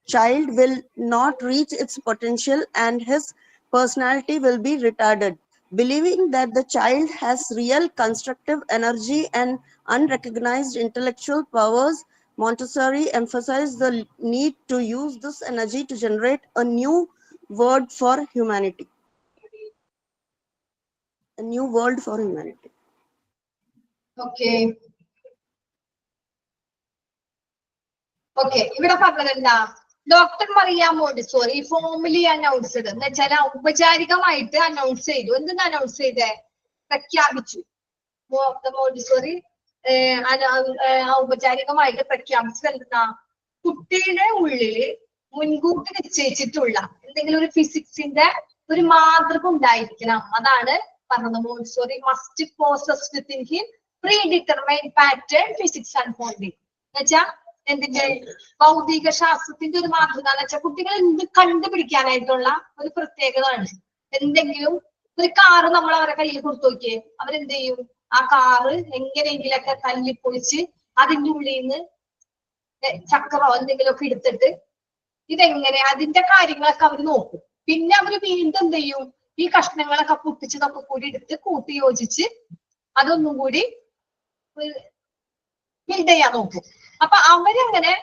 child will not reach its potential and his personality will be retarded. Believing that the child has real constructive energy and unrecognized intellectual powers, Montessori emphasized the need to use this energy to generate a new word for humanity. A new world for humanity. Okay. Okay. ഇവിടെ പറഞ്ഞതെന്താ? Doctor Maria Montessori formally announced എന്ന് വെച്ചാൽ ഔപചാരികമായിട്ട് announce ചെയ്തു. എന്തെന്ന് announce ചെയ്തേ? പ്രഖ്യാപിച്ചു. Montessori ഔപചാരികമായിട്ട് പ്രഖ്യാപിച്ചത് എന്തെന്നാ? കുട്ടിയുടെ ഉള്ളില് മുൻകൂട്ടി നിശ്ചയിച്ചിട്ടുള്ള എന്തെങ്കിലും ഒരു ഫിസിക്സിന്റെ ഒരു മാതൃക ഉണ്ടായിരിക്കണം. അതാണ് പറഞ്ഞത്. Montessori must poses within him predetermined pattern physics unfolding എന്ന് വെച്ചാൽ എന്തിന്റെ ഭൗതിക ശാസ്ത്രത്തിന്റെ ഒരു മാതൃക എന്ന് വെച്ചാൽ കുട്ടികൾ എന്ത് കണ്ടുപിടിക്കാനായിട്ടുള്ള ഒരു പ്രത്യേകതയാണ്. എന്തെങ്കിലും ഒരു കാറ് നമ്മൾ അവരുടെ കയ്യിൽ കൊടുത്തു നോക്കിയേ, അവരെന്ത് ചെയ്യും? ആ കാറ് എങ്ങനെയെങ്കിലൊക്കെ തല്ലിപ്പൊളിച്ച് അതിന്റെ ഉള്ളിൽ നിന്ന് ചക്രോ എന്തെങ്കിലുമൊക്കെ എടുത്തിട്ട് ഇതെങ്ങനെ അതിന്റെ കാര്യങ്ങളൊക്കെ അവർ നോക്കും. പിന്നെ അവര് വീണ്ടും എന്ത് ചെയ്യും? ഈ കഷ്ണങ്ങളൊക്കെ പൊട്ടിച്ചതൊക്കെ കൂടി എടുത്ത് കൂട്ടി യോജിച്ച് അതൊന്നും കൂടി ബിൽഡ് ചെയ്യാൻ നോക്കും. അപ്പൊ അവരങ്ങനെ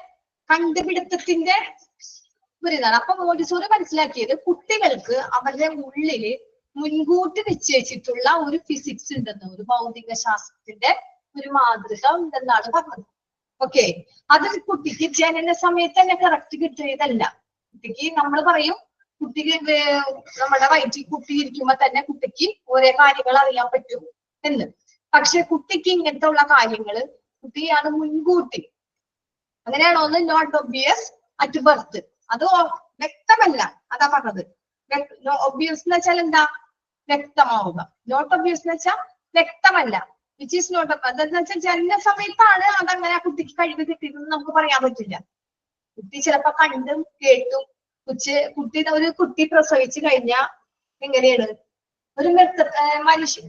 കണ്ടുപിടുത്തത്തിന്റെ ഒരിതാണ്. അപ്പൊ മോണ്ടിസോറി മനസ്സിലാക്കിയത് കുട്ടികൾക്ക് അവരുടെ ഉള്ളില് മുൻകൂട്ടി നിശ്ചയിച്ചിട്ടുള്ള ഒരു ഫിസിക്സ് ഉണ്ടെന്ന്, ഒരു ഭൗതിക ശാസ്ത്രത്തിന്റെ ഒരു മാതൃക ഉണ്ടെന്നാണ് പറഞ്ഞത്. ഓക്കെ, അത് കുട്ടിക്ക് ജനന സമയത്ത് തന്നെ കറക്റ്റ് കിട്ടിയതല്ല. കുട്ടിക്ക് നമ്മൾ പറയും കുട്ടിക്ക് നമ്മുടെ വയറ്റിൽ കുട്ടി ഇരിക്കുമ്പോ തന്നെ കുട്ടിക്ക് ഓരോ കാര്യങ്ങൾ അറിയാൻ പറ്റും എന്ന്. പക്ഷെ കുട്ടിക്ക് ഇങ്ങനത്തെ ഉള്ള കാര്യങ്ങള് കുട്ടി അത് മുൻകൂട്ടി അങ്ങനെയാണോ ഒന്ന് നോട്ട് ഒബ്വിയസ് അറ്റ് ബർത്ത്, അത് വ്യക്തമല്ല. അതാ പറഞ്ഞത്. ഒബ്വിയസ് എന്ന് വെച്ചാൽ എന്താ? വ്യക്തമാവുക. നോട്ട് ഒബ്വിയസ് എന്ന് വെച്ചാൽ വ്യക്തമല്ല. വിച്ച് ഈസ് നോട്ട് അതെന്ന് വെച്ചാൽ ജനന സമയത്താണ് അതങ്ങനെ ആ കുട്ടിക്ക് കഴിവ് കിട്ടിയതെന്ന് നമുക്ക് പറയാൻ പറ്റില്ല. കുട്ടി ചിലപ്പോ കണ്ടും കേട്ടും ഒരു കുട്ടി പ്രസവിച്ചു കഴിഞ്ഞാൽ എങ്ങനെയാണ് ഒരു മനുഷ്യൻ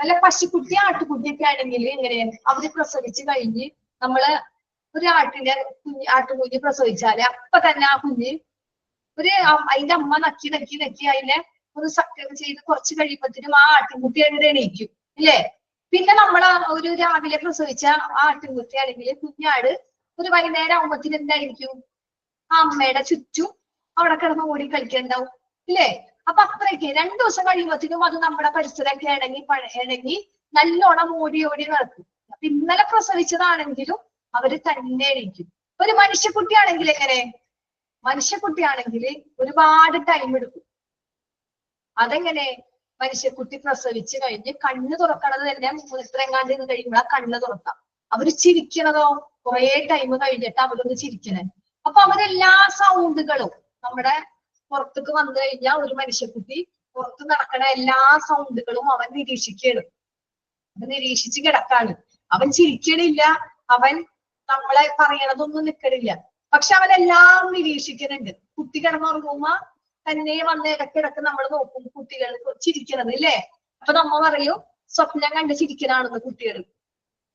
നല്ല പശുക്കുട്ടി ആട്ടുകുട്ടിയൊക്കെ ആണെങ്കിൽ എങ്ങനെയാണ് അവര് പ്രസവിച്ചു കഴിഞ്ഞ് നമ്മള് ഒരു ആട്ടുകുഞ്ഞ് പ്രസവിച്ചാല് അപ്പൊ തന്നെ ആ കുഞ്ഞ് അതിന്റെ അമ്മ നക്കി നക്കി നക്കി അതിനെ ഒരു സക്രം ചെയ്ത് കുറച്ച് കഴിയുമ്പത്തിനും ആ ആട്ടിൻകുട്ടി അങ്ങനെ എണീക്കും ഇല്ലേ? പിന്നെ നമ്മള് ഒരു രാവിലെ പ്രസവിച്ച ആ ആട്ടിൻകുട്ടി ആണെങ്കിൽ കുഞ്ഞാട് ഒരു വൈകുന്നേരം ആകുമ്പത്തിന് എന്തായിരിക്കും? ആ അമ്മയുടെ ചുറ്റും അവിടെ കിടന്ന് ഓടി കളിക്കുന്നുണ്ടാവും ഇല്ലേ? അപ്പൊ അത്രയ്ക്ക് 2 ദിവസം കഴിയുമ്പത്തിനും അത് നമ്മുടെ പരിസരമൊക്കെ ഇണങ്ങി നല്ലോണം ഓടി ഓടി നടക്കും. അപ്പൊ ഇന്നലെ പ്രസവിച്ചതാണെങ്കിലും അവര് തന്നെ എണീക്കും. ഒരു മനുഷ്യക്കുട്ടിയാണെങ്കിൽ എങ്ങനെ? മനുഷ്യക്കുട്ടിയാണെങ്കിൽ ഒരുപാട് ടൈം എടുക്കും. അതെങ്ങനെ? മനുഷ്യക്കുട്ടി പ്രസവിച്ച് കഴിഞ്ഞ് കണ്ണ് തുറക്കണത് തന്നെ മൂത്രങ്ങാണ്ട് നിന്ന് കഴിയുമ്പോൾ കണ്ണ് തുറക്കാം. അവര് ചിരിക്കണതോ കുറെ ടൈം കഴിഞ്ഞിട്ട് അവരൊന്ന് ചിരിക്കണേ. അപ്പൊ അവരെല്ലാ സൗണ്ടുകളും നമ്മുടെ പുറത്തേക്ക് വന്നു കഴിഞ്ഞാൽ ഒരു മനുഷ്യക്കുട്ടി പുറത്ത് നടക്കണ എല്ലാ സൗണ്ടുകളും അവൻ നിരീക്ഷിക്കുകയാണ്. അവൻ നിരീക്ഷിച്ച് കിടക്കാണ്. അവൻ ചിരിക്കണില്ല, അവൻ നമ്മളെ പറയണതൊന്നും നിൽക്കണില്ല. പക്ഷെ അവനെല്ലാം നിരീക്ഷിക്കുന്നുണ്ട്. കുട്ടി കിടന്നുറങ്ങുമ്പോ തന്നെ വന്ന് ഇടക്കിടക്ക് നമ്മൾ നോക്കും കുട്ടികൾ ചിരിക്കണത് ഇല്ലേ? അപ്പൊ നമ്മ പറയും സ്വപ്നം കണ്ട് ചിരിക്കണാണെന്ന് കുട്ടികൾ.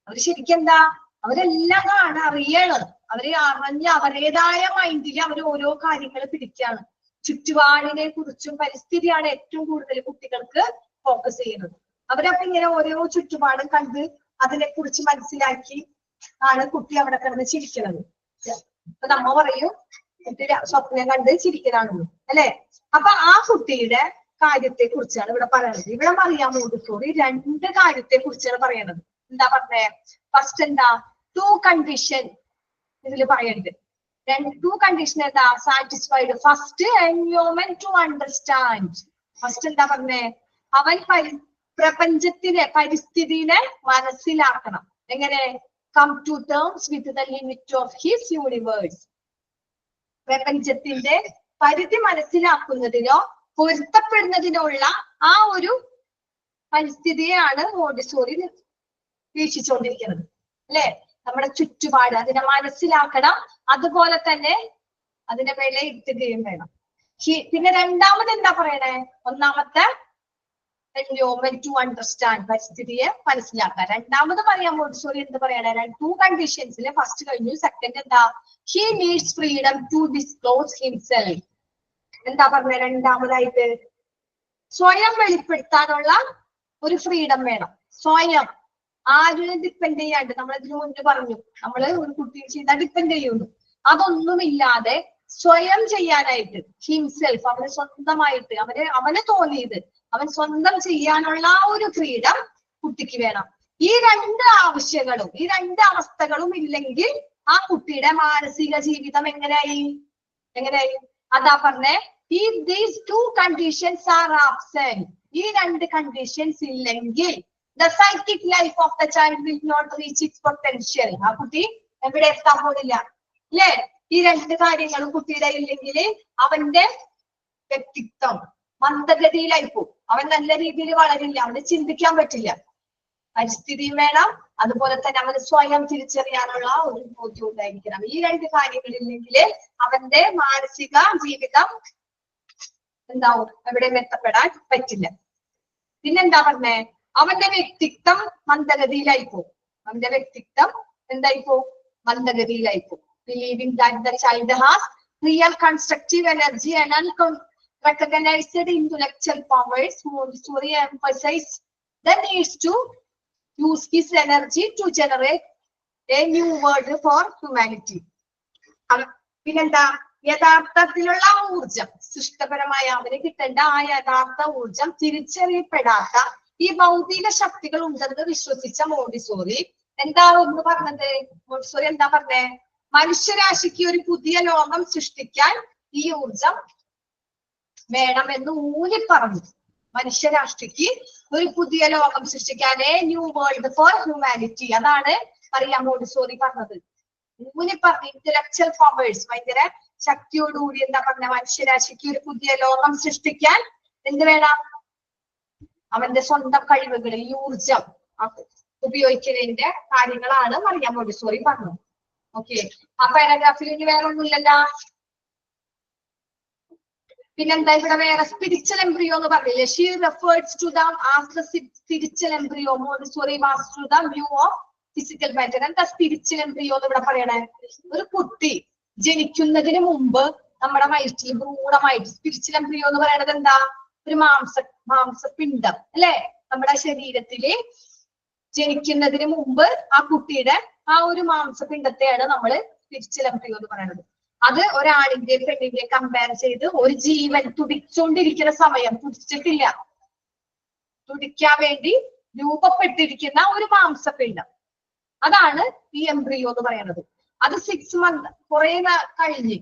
അവര് ശരിക്കും എന്താ? അവരെല്ലാം അറിയാണ്. അവര് അറിഞ്ഞ് അവരുടേതായ മൈൻഡിൽ അവർ ഓരോ കാര്യങ്ങൾ പിടിക്കാണ്. ചുറ്റുപാടിനെ കുറിച്ചും പരിസ്ഥിതിയാണ് ഏറ്റവും കൂടുതൽ കുട്ടികൾക്ക് ഫോക്കസ് ചെയ്യുന്നത്. അവരപ്പൊ ഇങ്ങനെ ഓരോ ചുറ്റുപാടും കണ്ട് അതിനെ കുറിച്ച് മനസ്സിലാക്കി ആണ് കുട്ടി അവിടെ കിടന്ന് ചിരിക്കുന്നത്. അപ്പൊ നമ്മ പറയും കുട്ടി സ്വപ്നം കണ്ട് ചിരിക്കലാണെന്ന് അല്ലെ? അപ്പൊ ആ കുട്ടിയുടെ കാര്യത്തെ കുറിച്ചാണ് ഇവിടെ പറയുന്നത്. ഇവിടെ മറിയ മോണ്ടിസോറി 2 കാര്യത്തെ കുറിച്ചാണ് പറയണത്. എന്താ പറഞ്ഞേ? ഫസ്റ്റ് എന്താ? 2 കണ്ടീഷൻ ഇതിൽ പറയുന്നത്. ടു കണ്ടീഷൻ എന്താ? Satisfied. First environment to understand. First എന്താ പറഞ്ഞേ? അവൻ പ്രപഞ്ചത്തിനെ, പരിസ്ഥിതിനെ മനസ്സിലാക്കണം. എങ്ങനെ? Come to terms with the limit of his universe. പ്രപഞ്ചത്തിന്റെ പരിധി മനസ്സിലാക്കുന്നതിനോ പൊരുത്തപ്പെടുന്നതിനോ ഉള്ള ആ ഒരു പരിസ്ഥിതിയെയാണ് മോണ്ടിസോറി വീക്ഷിച്ചുകൊണ്ടിരിക്കുന്നത്. അല്ലെ? നമ്മുടെ ചുറ്റുപാട് അതിനെ മനസ്സിലാക്കണം, അതുപോലെ തന്നെ അതിനെ മേലെ ഇരുത്തുകയും വേണം. പിന്നെ രണ്ടാമത് എന്താ പറയണേ? ഒന്നാമത്തെ എൻവയോൺമെന്റ് ടു അണ്ടർസ്റ്റാൻഡ്, പരിസ്ഥിതിയെ മനസ്സിലാക്കാൻ. രണ്ടാമത് പറയാൻ മോണ്ടിസോറി എന്ത് പറയണേ? ടു കണ്ടീഷൻസിലെ ഫസ്റ്റ് കഴിഞ്ഞു. സെക്കൻഡ് എന്താ? He needs freedom to disclose himself. എന്താ പറഞ്ഞ? രണ്ടാമതായിട്ട് സ്വയം വെളിപ്പെടുത്താനുള്ള ഒരു ഫ്രീഡം വേണം. സ്വയം ആരും ഡിപ്പെൻഡ് ചെയ്യാണ്ട്, നമ്മൾ ഇതിനു മുന്നേ പറഞ്ഞു, നമ്മള് ഒരു കുട്ടിയെ ചെയ്താൽ ഡിപ്പെൻഡ് ചെയ്യുന്നു. അതൊന്നുമില്ലാതെ സ്വയം ചെയ്യാനായിട്ട്, ഹിംസെൽഫ്, അവന് സ്വന്തമായിട്ട് അവന് തോന്നിയത് അവൻ സ്വന്തം ചെയ്യാനുള്ള ആ ഒരു ഫ്രീഡം കുട്ടിക്ക് വേണം. ഈ രണ്ട് ആവശ്യങ്ങളും, ഈ രണ്ട് അവസ്ഥകളും ഇല്ലെങ്കിൽ ആ കുട്ടിയുടെ മാനസിക ജീവിതം എങ്ങനെയായി? അതാ പറഞ്ഞേ, these two conditions are absent. ഈ രണ്ട് കണ്ടീഷൻസ് ഇല്ലെങ്കിൽ the psychic life of the child will not reach its potential. ആ കുട്ടി എവിടെ എത്താൻ പോണില്ല, അല്ലേ? ഈ രണ്ട് കാര്യങ്ങളും കുട്ടിയുടെ ഇല്ലെങ്കിൽ അവന്റെ വ്യക്തിത്വം മന്ദഗതിയിലായി പോകും. അവൻ നല്ല രീതിയിൽ വളരില്ല, അവന് ചിന്തിക്കാൻ പറ്റില്ല. പരിസ്ഥിതിയും വേണം, അതുപോലെ തന്നെ അവന് സ്വയം തിരിച്ചറിയാനുള്ള ഒരു ബോധ്യം ഉണ്ടായിരിക്കണം. ഈ രണ്ട് കാര്യങ്ങളില്ലെങ്കിൽ അവന്റെ മാനസിക ജീവിതം എന്താവും? എവിടെയും എത്തപ്പെടാൻ പറ്റില്ല. പിന്നെന്താ പറഞ്ഞേ? അവന്റെ വ്യക്തിത്വം മന്ദഗതിയിലായി പോകും. അവന്റെ വ്യക്തിത്വം എന്തായി പോകും? മന്ദഗതിയിലായി പോകും. Believing that the child has real constructive energy and unrecognized intellectual powers, Montessori emphasized the needs to use his energy to generate a new world for humanity. പിന്നെന്താ? യഥാർത്ഥത്തിലുള്ള ഊർജം, സൃഷ്ടപരമായ അവന് കിട്ടേണ്ട ആ യഥാർത്ഥ ഊർജം തിരിച്ചറിയപ്പെടാത്ത ഈ ഭൗതിക ശക്തികൾ ഉണ്ടെന്ന് വിശ്വസിച്ച മോണ്ടിസോറി എന്താ ഒന്ന് പറഞ്ഞത്? മോണ്ടിസോറി എന്താ പറഞ്ഞേ? മനുഷ്യരാശിക്ക് ഒരു പുതിയ ലോകം സൃഷ്ടിക്കാൻ ഈ ഊർജം വേണമെന്ന് ഊന്നി പറഞ്ഞു. മനുഷ്യരാഷ്ട്രക്ക് ഒരു പുതിയ ലോകം സൃഷ്ടിക്കാനേ ന്യൂ വേൾഡ് ഫോർ ഹ്യൂമാനിറ്റി, അതാണ് പറയാൻ മോണ്ടിസോറി പറഞ്ഞത്. ഊന്നി പറഞ്ഞു. ഇന്റലക്ച്വൽ പവേഴ്സ്, ഭയങ്കര ശക്തിയോടുകൂടി എന്താ പറഞ്ഞ? മനുഷ്യരാശിക്ക് ഒരു പുതിയ ലോകം സൃഷ്ടിക്കാൻ എന്ത് വേണം? അവന്റെ സ്വന്തം കഴിവുകൾ, ഈ ഊർജം ഉപയോഗിക്കുന്നതിന്റെ കാര്യങ്ങളാണ് മറിയാം മോണ്ടിസോറി പറഞ്ഞത്. ഓക്കെ, ആ പാരഗ്രാഫിൽ ഇനി വേറെ ഒന്നുമില്ലല്ലോ. പിന്നെന്താ ഇവിടെ വേറെ? സ്പിരിച്വൽ എംബ്രിയോ എന്ന് പറഞ്ഞില്ലേ? She refers to the as the spiritual embryo. Montessori was to the view of physical matter. എന്താ സ്പിരിച്വൽ എംബ്രിയോ എന്ന് ഇവിടെ പറയണേ? ഒരു കുട്ടി ജനിക്കുന്നതിന് മുമ്പ് നമ്മുടെ വയറ്റിൽ ഭ്രൂണമായിട്ട്, സ്പിരിച്വൽ എംബ്രിയോ എന്ന് പറയുന്നത് എന്താ? ഒരു മാംസപിണ്ഡം, അല്ലെ? നമ്മുടെ ശരീരത്തില് ജനിക്കുന്നതിന് മുമ്പ് ആ കുട്ടിയുടെ ആ ഒരു മാംസപിണ്ഡത്തെയാണ് നമ്മൾ സ്പിരിച്വൽ എംബ്രിയോ എന്ന് പറയുന്നത്. അത് ഒരാണിന്റെയും പെണ്ണിന്റെയും കമ്പയർ ചെയ്ത് ഒരു ജീവൻ തുടിച്ചോണ്ടിരിക്കുന്ന സമയം, തുടിച്ചിട്ടില്ല, തുടിക്കാൻ വേണ്ടി രൂപപ്പെട്ടിരിക്കുന്ന ഒരു മാംസപിണ്ഡം, അതാണ് ഈ എംബ്രിയോ എന്ന് പറയുന്നത്. അത് 6 months കുറെ കഴിഞ്ഞ്,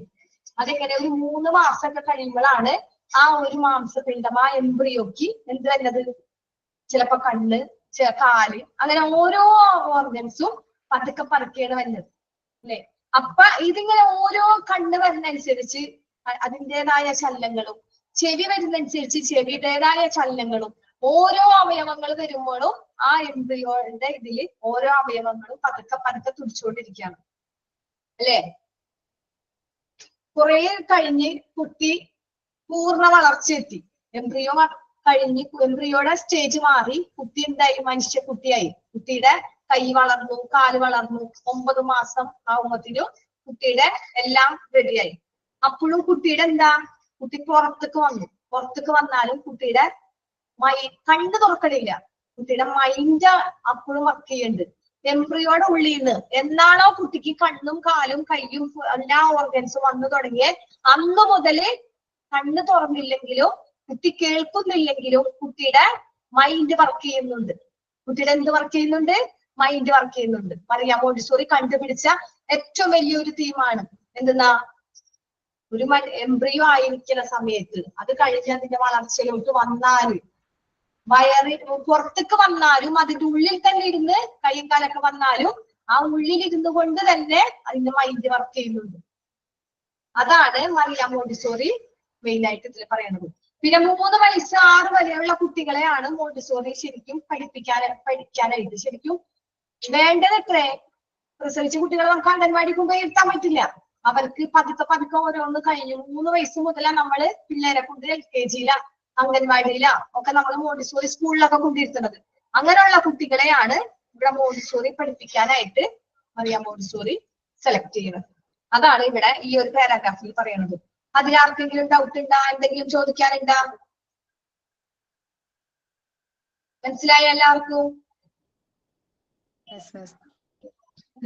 അതെങ്ങനെ ഒരു 3 മാസമൊക്കെ കഴിയുമ്പോഴാണ് ആ ഒരു മാംസപിണ്ഡം, ആ എംബ്രിയോക്ക് എന്ത് വരുന്നത്? ചിലപ്പോ കണ്ണ്, കാല്, അങ്ങനെ ഓരോ ഓർഗൻസും പതുക്കെ പതുക്കെയാണ് വരുന്നത്, അല്ലെ? അപ്പൊ ഇതിങ്ങനെ ഓരോ കണ്ണ് വരുന്നതനുസരിച്ച് അതിൻ്റെതായ ചലനങ്ങളും, ചെവി വരുന്നതനുസരിച്ച് ചെവിയുടേതായ ചലനങ്ങളും, ഓരോ അവയവങ്ങൾ വരുമ്പോഴും ആ എംബ്രിയോയുടെ ഇതില് ഓരോ അവയവങ്ങളും പതുക്കെ പതുക്കെ തുടിച്ചുകൊണ്ടിരിക്കുകയാണ്, അല്ലെ? കുറെ കഴിഞ്ഞ് കുട്ടി പൂർണ്ണ വളർച്ചയെത്തി. എംബ്രിയോ കഴിഞ്ഞ് എംബ്രിയോയുടെ സ്റ്റേജ് മാറി കുട്ടി എന്തായി? മനുഷ്യ കുട്ടിയായി. കുട്ടിയുടെ കൈ വളർന്നു, കാല് വളർന്നു. 9 മാസം ആവുമ്പത്തിനും കുട്ടിയുടെ എല്ലാം റെഡിയായി. അപ്പോഴും കുട്ടിയുടെ എന്താ? കുട്ടി പുറത്തേക്ക് വന്നു. പുറത്തേക്ക് വന്നാലും കുട്ടിയുടെ കണ്ണ് തുറക്കണില്ല. കുട്ടിയുടെ മൈൻഡ് അപ്പോഴും വർക്ക് ചെയ്യുന്നുണ്ട്. എംബ്രിയോയുടെ ഉള്ളിൽ നിന്ന് എന്നാണോ കുട്ടിക്ക് കണ്ണും കാലും കയ്യും എല്ലാ ഓർഗൻസും വന്നു തുടങ്ങിയ അന്ന് മുതല് കണ്ണ് തുറന്നില്ലെങ്കിലും കുട്ടി കേൾക്കുന്നില്ലെങ്കിലും കുട്ടിയുടെ മൈൻഡ് വർക്ക് ചെയ്യുന്നുണ്ട്. കുട്ടിയുടെ എന്ത് വർക്ക് ചെയ്യുന്നുണ്ട്? മൈൻഡ് വർക്ക് ചെയ്യുന്നുണ്ട്. മറിയ മോണ്ടിസോറി കണ്ടുപിടിച്ച ഏറ്റവും വലിയൊരു തീമാണ് എന്തെന്നാ, ഒരു എംബ്രിയോ ആയിരിക്കുന്ന സമയത്ത് അത് കഴിഞ്ഞ് അതിന്റെ വളർച്ചയിലോട്ട് വന്നാല് പുറത്തേക്ക് വന്നാലും അതിന്റെ ഉള്ളിൽ തന്നെ ഇരുന്ന് കൈയും കാലൊക്കെ വന്നാലും ആ ഉള്ളിൽ ഇരുന്നു കൊണ്ട് തന്നെ അതിന്റെ മൈൻഡ് വർക്ക് ചെയ്യുന്നുണ്ട്. അതാണ് മറിയ മോണ്ടിസോറി മെയിൻ ആയിട്ട് ഇതിൽ പറയുന്നത്. പിന്നെ 3 വയസ്സ് 6 വരെയുള്ള കുട്ടികളെയാണ് മോണ്ടിസോറി ശരിക്കും പഠിക്കാനായിട്ട് ശരിക്കും വേണ്ടതത്രേ. പ്രസവിച്ച കുട്ടികളെ നമുക്ക് അംഗൻവാടി കൊണ്ടുപോയി ഇരുത്താൻ പറ്റില്ല. അവർക്ക് പതുക്കെ ഓരോന്ന് കഴിഞ്ഞു 3 വയസ്സ് മുതലാണ് നമ്മള് പിള്ളേരെ കൊണ്ട് LKG അംഗൻവാടിയിലാ ഒക്കെ നമ്മൾ മോണ്ടിസോറി സ്കൂളിലൊക്കെ കൊണ്ടിരുത്തുന്നത്. അങ്ങനെയുള്ള കുട്ടികളെയാണ് ഇവിടെ മോണ്ടിസോറി പഠിപ്പിക്കാനായിട്ട് മറിയ മോണ്ടിസോറി സെലക്ട് ചെയ്യുന്നത്. അതാണ് ഇവിടെ ഈ ഒരു പാരാഗ്രാഫിൽ പറയുന്നത്. അതിലാർക്കെങ്കിലും ഡൗട്ട് ഉണ്ടാ, എന്തെങ്കിലും ചോദിക്കാനുണ്ടാ? മനസ്സിലായ എല്ലാവർക്കും?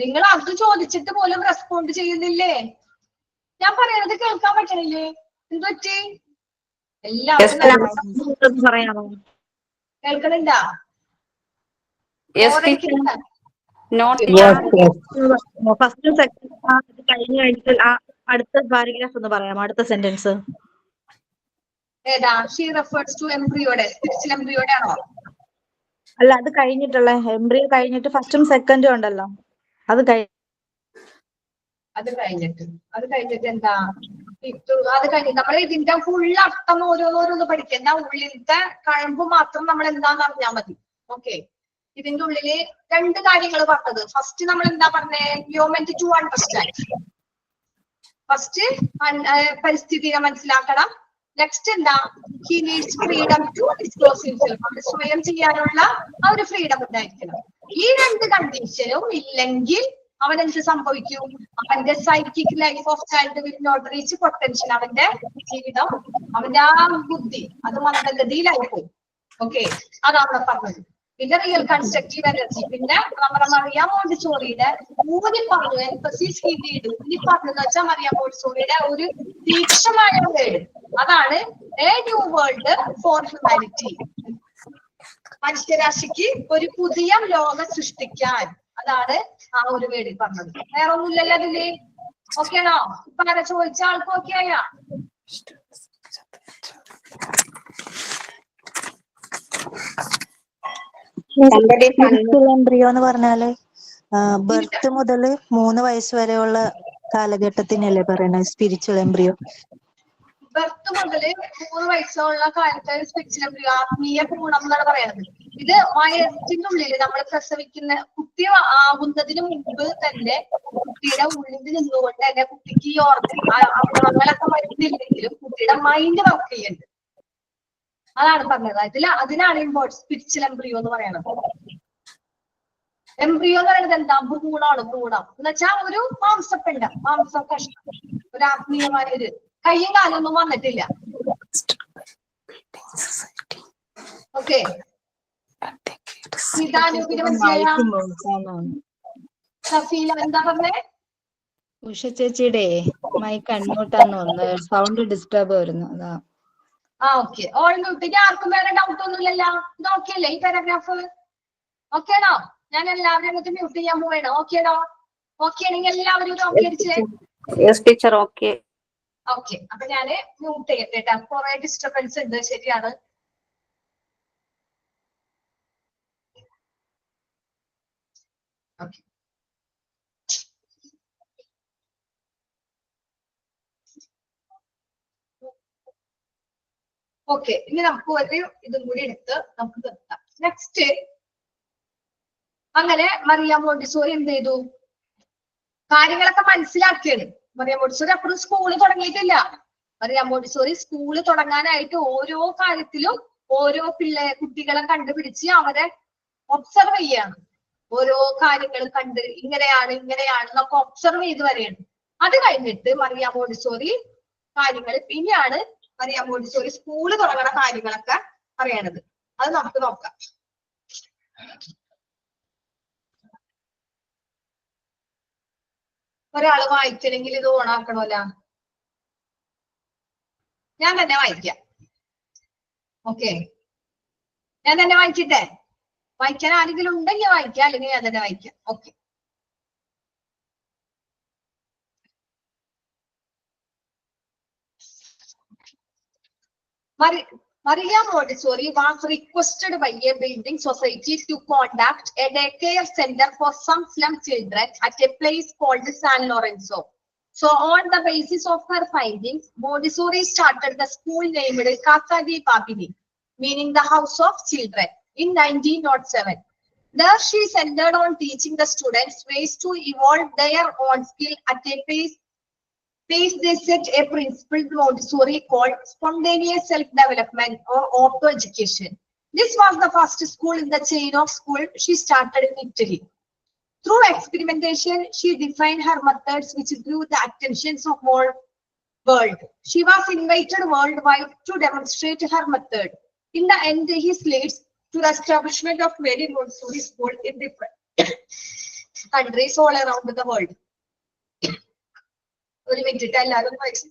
നിങ്ങൾ അത് ചോദിച്ചിട്ട് പോലും റെസ്പോണ്ട് ചെയ്യുന്നില്ലേ? ഞാൻ പറയുന്നത് കേൾക്കാൻ പറ്റണില്ലേ? എന്ത് പറ്റി? എല്ലാവരും പറയാമോ? കേൾക്കണുണ്ടാ? ഫസ്റ്റ് സെക്കൻഡ് കഴിഞ്ഞ് കഴിഞ്ഞിട്ട് അടുത്ത പാരഗ്രാഫ് ഒന്ന് പറയാമോ? അടുത്ത സെന്റൻസ് ഏതാ? ഷീ റെഫേർസ് ടു എംബ്രിയോടെ, സ്പിരിച്വൽ എംബ്രിയോടെ ആണോ? അല്ല, അത് കഴിഞ്ഞിട്ടുള്ള എംബ്രിയോ കഴിഞ്ഞിട്ട് ഫസ്റ്റും സെക്കൻഡും ഉണ്ടല്ലോ, അത് കഴിഞ്ഞിട്ട് എന്താ? അത് കഴിഞ്ഞ് നമ്മൾ ഇതിന്റെ ഫുൾ അർത്ഥം ഓരോന്നോരോന്ന് പഠിക്കുക. എന്താ ഉള്ളിലത്തെ കഴമ്പ് മാത്രം നമ്മൾ എന്താന്ന് അറിഞ്ഞാൽ മതി. ഓക്കെ, ഇതിന്റെ ഉള്ളില് 2 കാര്യങ്ങൾ പറഞ്ഞത്. ഫസ്റ്റ് നമ്മൾ എന്താ പറഞ്ഞേ? യോമെന്റ് ടു അണ്ടർസ്റ്റാൻഡ്. ഫസ്റ്റ് പരിസ്ഥിതിയെ മനസ്സിലാക്കണം. നെക്സ്റ്റ് എന്താ? He needs freedom to disclose himself. അവന് സ്വയം ചെയ്യാനുള്ള ആ ഒരു ഫ്രീഡം ഉണ്ടായിരിക്കണം. ഈ 2 കണ്ടീഷനും ഇല്ലെങ്കിൽ അവൻ എന്ത് സംഭവിക്കും? അവന്റെ psychic life of child will not reach potential. അവന്റെ ജീവിതം, അവന്റെ ആ ബുദ്ധി അത് മന്ദഗതിയിലായി പോകും. ഓക്കെ, അതാണ് പറഞ്ഞത്. പിന്നെ റിയൽ കൺസ്ട്രക്റ്റീവ് എനർജി. പിന്നെ നമ്മുടെ മറിയ മോണ്ടിസോറിയുടെ ഊന്നി പറഞ്ഞു, എംഫസിസ് ഊന്നി പറഞ്ഞു എന്ന് വെച്ചാൽ മറിയ മോണ്ടിസോറിയുടെ ഒരു തീക്ഷണമായ വേർഡ് അതാണ് a new world for humanity. മനുഷ്യരാശിക്ക് ഒരു പുതിയ ലോകം സൃഷ്ടിക്കാൻ, അതാണ് ആ ഒരു വേർഡിൽ പറഞ്ഞത്. വേറെ ഒന്നുമില്ലല്ലോ അതില്. ഓക്കെ ആണോ? ഇപ്പൊ ആരെ ചോദിച്ച ആൾക്ക് ഓക്കെ ആയാ? എംബ്രിയോ എന്ന് പറഞ്ഞാല് ബർത്ത് മുതൽ 3 വയസ്സ് വരെയുള്ള കാലഘട്ടത്തിനല്ലേ പറയുന്നത് സ്പിരിച്വൽ എംബ്രിയോ? ബർത്ത് മുതൽ 3 വയസ്സുള്ള കാലത്ത് സ്പിരിച്വൽ എംബ്രിയോ, ആത്മീയ ഭ്രൂണം എന്നാണ് പറയുന്നത്. ഇത് വയറ്റിനുള്ളിൽ നമ്മൾ പ്രസവിക്കുന്ന കുട്ടി ആകുന്നതിന് മുമ്പ് തന്നെ കുട്ടിയുടെ ഉള്ളിൽ നിന്നുകൊണ്ട് തന്നെ കുട്ടിക്ക് ഈ അവയവങ്ങളൊക്കെ വരുന്നില്ലെങ്കിലും കുട്ടിയുടെ മൈൻഡ് വർക്ക് ചെയ്യുന്നുണ്ട്. അതാണ് പറഞ്ഞത്. അതിനാണ് സ്പിരിച്വൽ എംബ്രിയോ എന്ന് പറയുന്നത്. എംബ്രിയോ എന്ന് പറയുന്നത് എന്താ? ഭ്രൂണമാണ്. ഭ്രൂണം എന്ന് വെച്ചാൽ ഒരു മാംസപിണ്ഡം, മാംസ കഷ്ണം, ഒരു ആത്മീയമായ ഒരു കയ്യും കാലൊന്നും വന്നിട്ടില്ല. ഓക്കെ, സഫീല എന്താ പറഞ്ഞേ? ഉഷ ചേച്ചിയുടെ മൈക്ക് അൺമ്യൂട്ടാന്ന് തോന്നുന്നു, സൗണ്ട് ഡിസ്റ്റർബ് വരുന്നു. അതാ. ഓക്കെ, ഓൾ മ്യൂട്ടിക്ക് ആർക്കും വേറെ ഡൗട്ട് ഒന്നുമില്ലല്ലോ? ഇത് ഓക്കെ അല്ലേ ഈ പാരഗ്രാഫ്? ഓക്കെ ആണോ? ഞാൻ എല്ലാവരും അങ്ങോട്ട് മ്യൂട്ട് ചെയ്യാൻ പോവേണോ? ഓക്കെ ആണോ? ഓക്കെ ആണെങ്കിൽ എല്ലാവരും ഒരു ഓക്കെ അടിച്ചേ. ഓക്കെ, അപ്പൊ ഞാന് മ്യൂട്ട് ചെയ്യട്ടെ കേട്ടോ. കുറെ ഡിസ്റ്റർബൻസ് ഉണ്ട്. ശരിയാണ്. ഓക്കെ, ഓക്കെ, ഇനി നമുക്ക് ഒരു ഇതും കൂടി എടുത്ത് നമുക്ക് നിർത്താം. നെക്സ്റ്റ്, അങ്ങനെ മറിയ മോണ്ടിസോറി എന്ത് ചെയ്തു? കാര്യങ്ങളൊക്കെ മനസ്സിലാക്കിയാണ്. മറിയ മോണ്ടിസോറി അപ്പോഴും സ്കൂള് തുടങ്ങിയിട്ടില്ല. മറിയ മോണ്ടിസോറി സ്കൂള് തുടങ്ങാനായിട്ട് ഓരോ കാര്യത്തിലും ഓരോ കുട്ടികളെ കണ്ടുപിടിച്ച് അവരെ ഒബ്സർവ് ചെയ്യാണ്. ഓരോ കാര്യങ്ങൾ കണ്ട് ഇങ്ങനെയാണ് എന്നൊക്കെ ഒബ്സർവ് ചെയ്ത് വരെയാണ്. അത് കഴിഞ്ഞിട്ട് മറിയ മോണ്ടിസോറി കാര്യങ്ങൾ പിന്നെയാണ് മറിയ മോണ്ടിസോറി സ്കൂള് തുടങ്ങണ കാര്യങ്ങളൊക്കെ പറയണത്. അത് നമുക്ക് നോക്കാം. ഒരാള് വായിക്കണമെങ്കിൽ ഇത് ഓണാക്കണമല്ല. ഞാൻ തന്നെ വായിക്കാം. ഓക്കെ, ഞാൻ തന്നെ വായിച്ചിട്ടേ. വായിക്കാൻ ആരെങ്കിലും ഉണ്ടെങ്കിൽ വായിക്കാം, അല്ലെങ്കിൽ ഞാൻ തന്നെ വായിക്കാം. Okay. Maria Montessori was requested by a building society to conduct a daycare center for some slum children at a place called San Lorenzo. So on the basis of her findings, Montessori started the school named Casa di Bambini, meaning the house of children, in 1907. There she centered on teaching the students ways to evolve their own skill at a pace they set a principle Montessori called spontaneous self-development or auto-education. This was the first school in the chain of schools she started in Italy. Through experimentation, she defined her methods which drew the attentions of whole world. She was invited worldwide to demonstrate her method. In the end, this leads to the establishment of many Montessori schools in different countries all around the world. ഒരു minute എല്ലാവരും വായിച്ചു.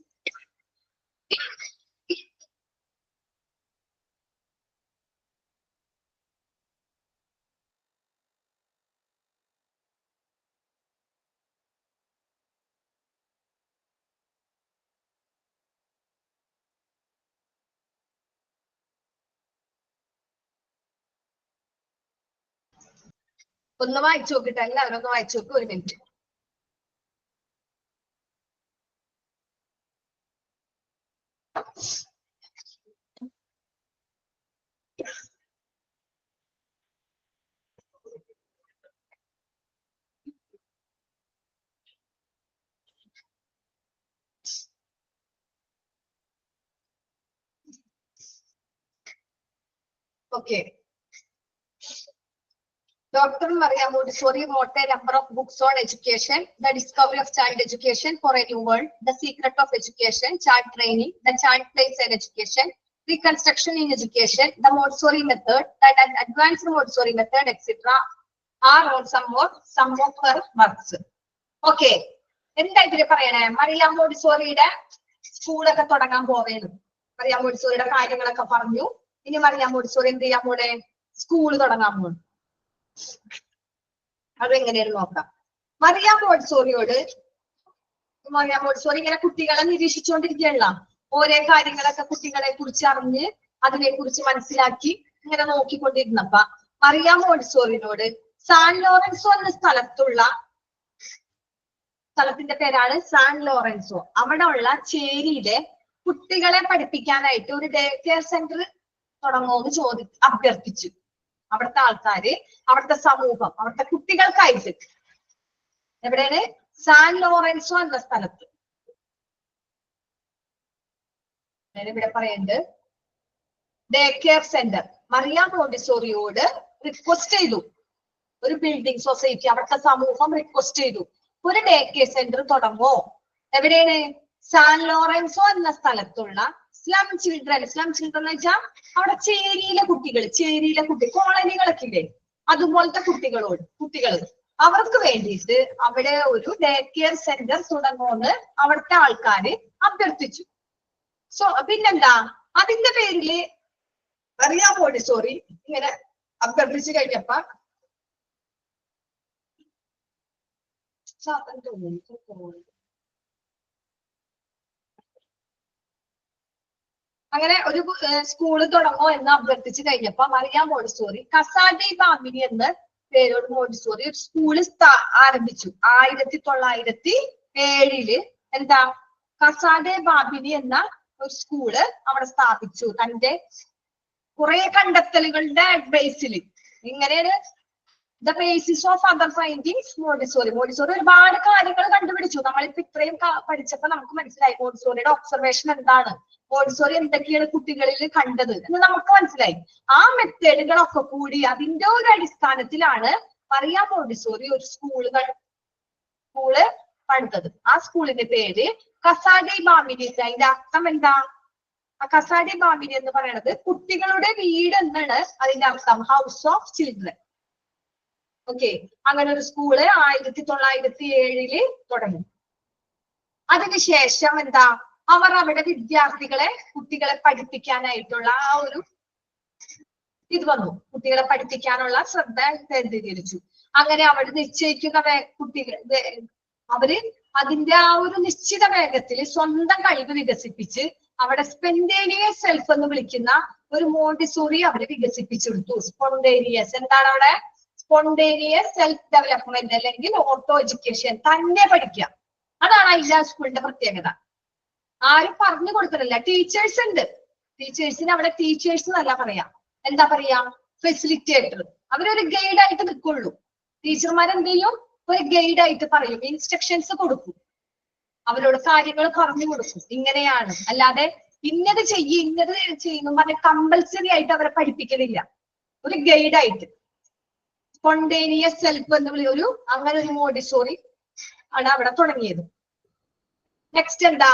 ഒന്ന് വായിച്ചു നോക്കിട്ട് എല്ലാവരും ഒന്ന് വായിച്ചു നോക്കി. ഒരു minute. Okay. Dr. Maria Montessori wrote a number of books on education, the discovery of child education for a new world, the secret of education, child training, the child place in education, reconstruction in education, the Montessori method, that advanced Montessori method, etc. are on some of her works. Okay. എന്താ ഇതില് പറയണേ? മറിയ മോണ്ടിസോറിയുടെ സ്കൂളൊക്കെ തുടങ്ങാൻ പോവേന്നു. മറിയ മോണ്ടിസോറിയുടെ കാര്യങ്ങളൊക്കെ പറഞ്ഞു. ഇനി Mariya Montessori എന്ത് ചെയ്യാൻ പോണേ? സ്കൂള് തുടങ്ങാൻ പോകും. അതെങ്ങനെയാണ് നോക്കാം. മറിയ മോണ്ടിസോറി ഇങ്ങനെ കുട്ടികളെ നിരീക്ഷിച്ചുകൊണ്ടിരിക്കുകയല്ല. ഓരോ കാര്യങ്ങളൊക്കെ കുട്ടികളെ കുറിച്ച് അറിഞ്ഞ് അതിനെ കുറിച്ച് മനസ്സിലാക്കി ഇങ്ങനെ നോക്കിക്കൊണ്ടിരുന്നപ്പ മറിയ മോണ്ടിസോറിനോട് സാൻ ലോറൻസോ എന്ന സ്ഥലത്തിന്റെ പേരാണ് സാൻ ലോറൻസോ. അവിടെ ഉള്ള ചേരിയിലെ കുട്ടികളെ പഠിപ്പിക്കാനായിട്ട് ഒരു ഡേ കെയർ സെന്റർ തുടങ്ങുമെന്ന് അഭ്യർത്ഥിച്ചു. അവിടുത്തെ ആൾക്കാര്, അവിടുത്തെ സമൂഹം, അവിടുത്തെ കുട്ടികൾക്കായിട്ട്. എവിടെയാണ്? സാൻ ലോറൻസോ എന്ന സ്ഥലത്ത്. ഇവിടെ പറയുന്നത് ഡേ കെയർ സെന്റർ. മറിയ മോണ്ടിസോറിയോട് റിക്വസ്റ്റ് ചെയ്തു. ഒരു ബിൽഡിംഗ് സൊസൈറ്റി, അവിടുത്തെ സമൂഹം റിക്വസ്റ്റ് ചെയ്തു, ഒരു ഡേ കെയർ സെന്റർ തുടങ്ങോ. എവിടെയാണ്? സാൻ ലോറൻസോ എന്ന സ്ഥലത്തുള്ള സ്ലം ചിൽഡ്രൻ എന്ന് വെച്ചാൽ അവിടെ ചേരിയിലെ കുട്ടികൾ, കോളനികളൊക്കെ ഇല്ലേ, അതുപോലത്തെ കുട്ടികൾ അവർക്ക് വേണ്ടിയിട്ട് അവിടെ ഒരു ഡേ കെയർ സെന്റർ തുടങ്ങുമെന്ന് അവിടുത്തെ ആൾക്കാര് അഭ്യർത്ഥിച്ചു. സോ പിന്നെന്താ, അതിന്റെ പേരില് മറിയ മോണ്ടിസോറി ഇങ്ങനെ അഭ്യർത്ഥിച്ചു കഴിഞ്ഞപ്പ അങ്ങനെ ഒരു സ്കൂള് തുടങ്ങോ എന്ന് അഭ്യർത്ഥിച്ചു കഴിഞ്ഞപ്പോ മറിയ മോണ്ടിസോറി കസാ ഡി ബാംബിനി എന്ന പേരോട് മോണ്ടിസോറി ഒരു സ്കൂള് ആരംഭിച്ചു. 1907 എന്താ കസാ ഡി ബാംബിനി എന്ന ഒരു സ്കൂള് അവിടെ സ്ഥാപിച്ചു. തന്റെ കുറെ കണ്ടെത്തലുകളുടെ ബേസിൽ. ഇങ്ങനെയാണ് the basis of other findings Montessori ഒരുപാട് കാര്യങ്ങൾ കണ്ടുപിടിച്ചു. നമ്മളിപ്പോ ഇത്രയും പഠിച്ചപ്പോ നമുക്ക് മനസ്സിലായി മോണ്ടിസോറിയുടെ ഒബ്സർവേഷൻ എന്താണ്, മോണ്ടിസോറി എന്തൊക്കെയാണ് കുട്ടികളിൽ കണ്ടത് എന്ന് നമുക്ക് മനസ്സിലായി. ആ മെത്തേഡുകളൊക്കെ കൂടി അതിന്റെ ഒരു അടിസ്ഥാനത്തിലാണ് മറിയ മോണ്ടിസോറി ഒരു സ്കൂള് പണിതത്. ആ സ്കൂളിന്റെ പേര് കസാ ഡി ബാംബിനി. അതിന്റെ അർത്ഥം എന്താ? ആ കസാ ഡി ബാംബിനി എന്ന് പറയുന്നത് കുട്ടികളുടെ വീട് എന്നാണ് അതിന്റെ അർത്ഥം. House of children. ഓക്കെ. അങ്ങനെ ഒരു സ്കൂള് 1907 തുടങ്ങി. അതിനുശേഷം എന്താ, അവർ അവിടെ കുട്ടികളെ പഠിപ്പിക്കാനായിട്ടുള്ള ആ ഒരു ഇത് വന്നു. കുട്ടികളെ പഠിപ്പിക്കാനുള്ള ശ്രദ്ധ കേന്ദ്രീകരിച്ചു. അങ്ങനെ അവിടെ നിശ്ചയിക്കുന്ന കുട്ടികൾ അവര് അതിന്റെ ആ ഒരു നിശ്ചിത വേഗത്തിൽ സ്വന്തം കഴിവ് വികസിപ്പിച്ച് അവിടെ സ്പോണ്ടേനിയസ് സെൽഫ് എന്ന് വിളിക്കുന്ന ഒരു മോണ്ടിസോറി അവര് വികസിപ്പിച്ചെടുത്തു. സ്പോണ്ടേനിയസ് എന്താണ് അവിടെ? സ്പോണ്ടേനിയസ് സെൽഫ് ഡെവലപ്മെന്റ് അല്ലെങ്കിൽ ഓട്ടോ എഡ്യൂക്കേഷൻ, തന്നെ പഠിക്കുക. അതാണ് അതിന്റെ സ്കൂളിന്റെ പ്രത്യേകത. ആരും പറഞ്ഞു കൊടുക്കുന്നില്ല. ടീച്ചേഴ്സ് ഉണ്ട്. ടീച്ചേഴ്സിന് അവിടെ ടീച്ചേഴ്സ് എന്നല്ല പറയാ, എന്താ പറയാ, ഫെസിലിറ്റേറ്റർ. അവരൊരു ഗൈഡ് ആയിട്ട് നിൽക്കുള്ളൂ. ടീച്ചർമാരെന്ത് ചെയ്യും? ഒരു ഗൈഡ് ആയിട്ട് പറയും, ഇൻസ്ട്രക്ഷൻസ് കൊടുക്കും, അവരോട് കാര്യങ്ങൾ പറഞ്ഞു കൊടുക്കും. ഇങ്ങനെയാണ്, അല്ലാതെ ഇന്നത് ഇന്നത് ചെയ്യുന്നു പറഞ്ഞ കമ്പൽസറി ആയിട്ട് അവരെ പഠിപ്പിക്കലില്ല. ഒരു ഗൈഡ് ആയിട്ട് സ്പോണ്ടേനിയസ് സെൽഫ് എന്ന് ഒരു അങ്ങനെ ഒരു മോണ്ടിസോറി ആണ് അവിടെ തുടങ്ങിയത്. നെക്സ്റ്റ് എന്താ?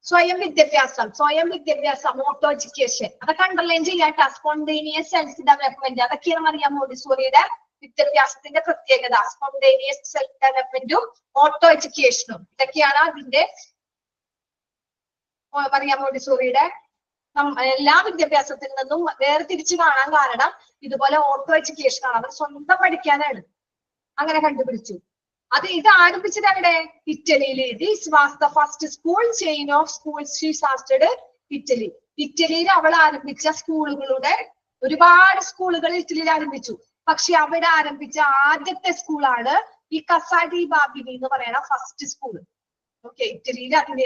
സ്വയം വിദ്യാഭ്യാസം. സ്വയം വിദ്യാഭ്യാസം, ഓട്ടോ എഡ്യൂക്കേഷൻ. അതൊക്കെ അണ്ടർലൈൻ ചെയ്യാട്ട. സ്പോണ്ടേനിയസ് സെൽഫ് ഡെവലപ്മെന്റ്, അതൊക്കെയാണ് മറിയാം മോണ്ടിസോറിയുടെ വിദ്യാഭ്യാസത്തിന്റെ പ്രത്യേകത. സ്പോണ്ടേനിയസ് സെൽഫ് ഡെവലപ്മെന്റും ഓട്ടോ എഡ്യൂക്കേഷനും, ഇതൊക്കെയാണ് അതിന്റെ മറിയാം മോണ്ടിസോറിയുടെ എല്ലാ വിദ്യാഭ്യാസത്തിൽ നിന്നും വേർതിരിച്ച് കാണാൻ കാരണം ഇതുപോലെ ഓട്ടോ എഡ്യൂക്കേഷൻ ആണ്. അവർ സ്വന്തം പഠിക്കാനാണ് അങ്ങനെ കണ്ടുപിടിച്ചു. ഇത് ആരംഭിച്ചത് അവിടെ ഇറ്റലിയിൽ. This was the first school chain of schools she started Italy. ഇറ്റലിയിൽ അവൾ ആരംഭിച്ച സ്കൂളുകളുടെ ഒരുപാട് സ്കൂളുകൾ ഇറ്റലിയിൽ ആരംഭിച്ചു. പക്ഷെ അവിടെ ആരംഭിച്ച ആദ്യത്തെ സ്കൂളാണ് ഈ കസാ ഡി ബാബിനി എന്ന് പറയുന്ന ഫസ്റ്റ് സ്കൂൾ. ഓക്കെ, ഇറ്റലിയിൽ അതിന്റെ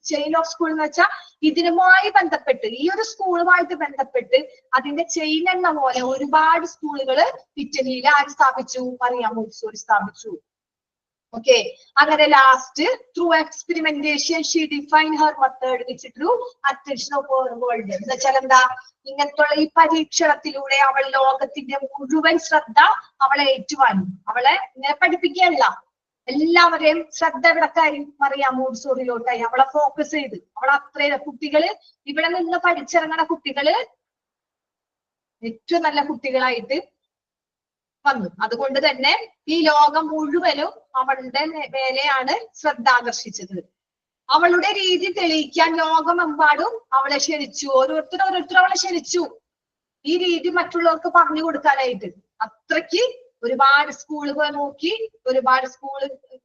ചെയിൻ ഓഫ് സ്കൂൾ എന്ന് വെച്ചാൽ ഇതിനുമായി ബന്ധപ്പെട്ട്, ഈ ഒരു സ്കൂളുമായിട്ട് ബന്ധപ്പെട്ട് അതിന്റെ ചെയിൻ എന്ന പോലെ ഒരുപാട് സ്കൂളുകൾ ഇറ്റലിയിൽ ആര് സ്ഥാപിച്ചു? മറിയാം മോണ്ടിസോറി സ്ഥാപിച്ചു. ഓക്കെ, അങ്ങനെ last through experimentation she define her method which Drew attention of world. എന്ന് വെച്ചാൽ എന്താ? ഇങ്ങനത്തുള്ള ഈ പരീക്ഷണത്തിലൂടെ അവൾ ലോകത്തിന്റെ മുഴുവൻ ശ്രദ്ധ അവളെ ഏറ്റുവാങ്ങി. അവളെ ഇങ്ങനെ പഠിപ്പിക്കുകയല്ല, എല്ലാവരെയും ശ്രദ്ധ ഇവിടക്കായി മറിയാം മോണ്ടിസോറിയിലോട്ടായി. അവളെ ഫോക്കസ് ചെയ്ത് അവളെ അത്രയും കുട്ടികള് ഇവിടെ നിന്ന് പഠിച്ചിറങ്ങുന്ന കുട്ടികള് ഏറ്റവും നല്ല കുട്ടികളായിട്ട് വന്നു. അതുകൊണ്ട് തന്നെ ഈ ലോകം മുഴുവനും അവളുടെ മേലെയാണ് ശ്രദ്ധ ആകർഷിച്ചത്. അവളുടെ രീതി തെളിയിക്കാൻ ലോകമെമ്പാടും അവളെ ക്ഷണിച്ചു. ഓരോരുത്തരും അവളെ ക്ഷണിച്ചു ഈ രീതി മറ്റുള്ളവർക്ക് പറഞ്ഞു കൊടുക്കാനായിട്ട്. അത്രയ്ക്ക് ഒരുപാട് സ്കൂളുകൾ നോക്കി, ഒരുപാട്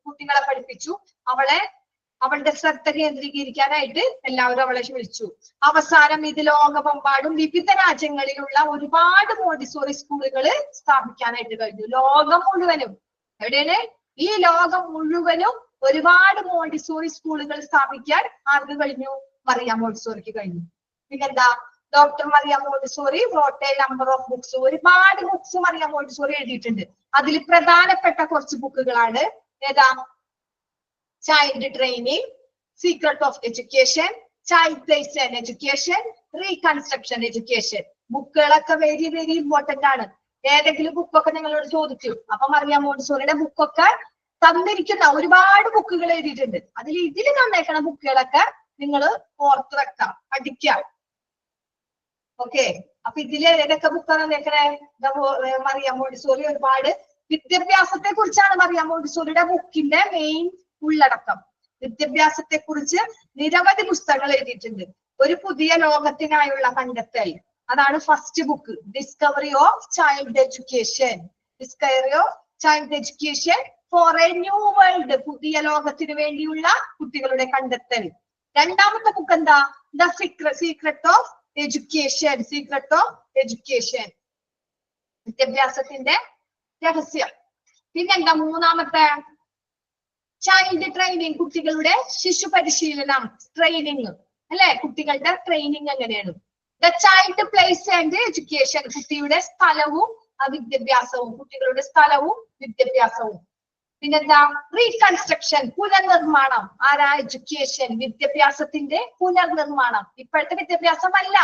കുട്ടികളെ പഠിപ്പിച്ചു. അവളുടെ ശ്രദ്ധ കേന്ദ്രീകരിക്കാനായിട്ട് എല്ലാവരും അവളെ ക്ഷണിച്ചു. അവസാനം ഇത് ലോകമെമ്പാടും വിവിധ രാജ്യങ്ങളിലുള്ള ഒരുപാട് മോണ്ടിസോറി സ്കൂളുകൾ സ്ഥാപിക്കാനായിട്ട് കഴിഞ്ഞു. ലോകം മുഴുവനും, എവിടെയാണ്? ഈ ലോകം മുഴുവനും ഒരുപാട് മോണ്ടിസോറി സ്കൂളുകൾ സ്ഥാപിക്കാൻ ആർക്ക് കഴിഞ്ഞു? മറിയാം മോണ്ടിസോറിക്ക് കഴിഞ്ഞു. പിന്നെന്താ? Doctor Mariyam Montessori wrote a number of books. ഒരുപാട് ബുക്സ് മറിയാം മോണ്ടിസോറി എഴുതിയിട്ടുണ്ട്. അതിൽ പ്രധാനപ്പെട്ട കുറച്ച് ബുക്കുകളാണ് ഏതാ? Child training, secret of education, child place and education, reconstruction education. ബുക്കുകളൊക്കെ വെരി വെരി ഇമ്പോർട്ടന്റ് ആണ്. ഏതെങ്കിലും ബുക്കൊക്കെ നിങ്ങളോട് ചോദിച്ചു, അപ്പൊ മറിയാം മോണ്ടിസോറിയുടെ ബുക്കൊക്കെ തന്നിരിക്കുന്ന ഒരുപാട് ബുക്കുകൾ എഴുതിയിട്ടുണ്ട്. ഇതിൽ തന്നേക്കണ ബുക്കുകളൊക്കെ നിങ്ങൾ ഓർത്ത് വെക്കാം, പഠിക്കാം. ഓക്കെ, അപ്പൊ ഇതില് ഏതൊക്കെ ബുക്കാണ് തന്നേക്കണേ? മറിയാം മോണ്ടിസോറി ഒരുപാട് വിദ്യാഭ്യാസത്തെ കുറിച്ചാണ് മറിയാം മോണ്ടിസോറിയുടെ ബുക്കിന്റെ മെയിൻ ഉള്ളടക്കം. വിദ്യാഭ്യാസത്തെ കുറിച്ച് നിരവധി പുസ്തകങ്ങൾ എഴുതിയിട്ടുണ്ട്. ഒരു പുതിയ ലോകത്തിനായുള്ള കണ്ടെത്തൽ, അതാണ് first book. Discovery of child education. Discovery of child education for A new world. പുതിയ ലോകത്തിന് വേണ്ടിയുള്ള കുട്ടികളുടെ കണ്ടെത്തൽ. രണ്ടാമത്തെ ബുക്ക് എന്താ? The secret of education. Secret of education, വിദ്യാഭ്യാസത്തിന്റെ രഹസ്യം. പിന്നെന്താ മൂന്നാമത്തെ? ചൈൽഡ് ട്രെയിനിങ്, കുട്ടികളുടെ ശിശു പരിശീലനം, ട്രെയിനിങ് അല്ലെ? കുട്ടികളുടെ ട്രെയിനിങ് എങ്ങനെയാണ്? The child place and education, കുട്ടിയുടെ സ്ഥലവും വിദ്യാഭ്യാസവും, കുട്ടികളുടെ സ്ഥലവും വിദ്യാഭ്യാസവും. പിന്നെന്താ? റീകൺസ്ട്രക്ഷൻ, പുനർനിർമ്മാണം. ആരാ? എഡ്യൂക്കേഷൻ, വിദ്യാഭ്യാസത്തിന്റെ പുനർനിർമ്മാണം. ഇപ്പോഴത്തെ വിദ്യാഭ്യാസം അല്ല,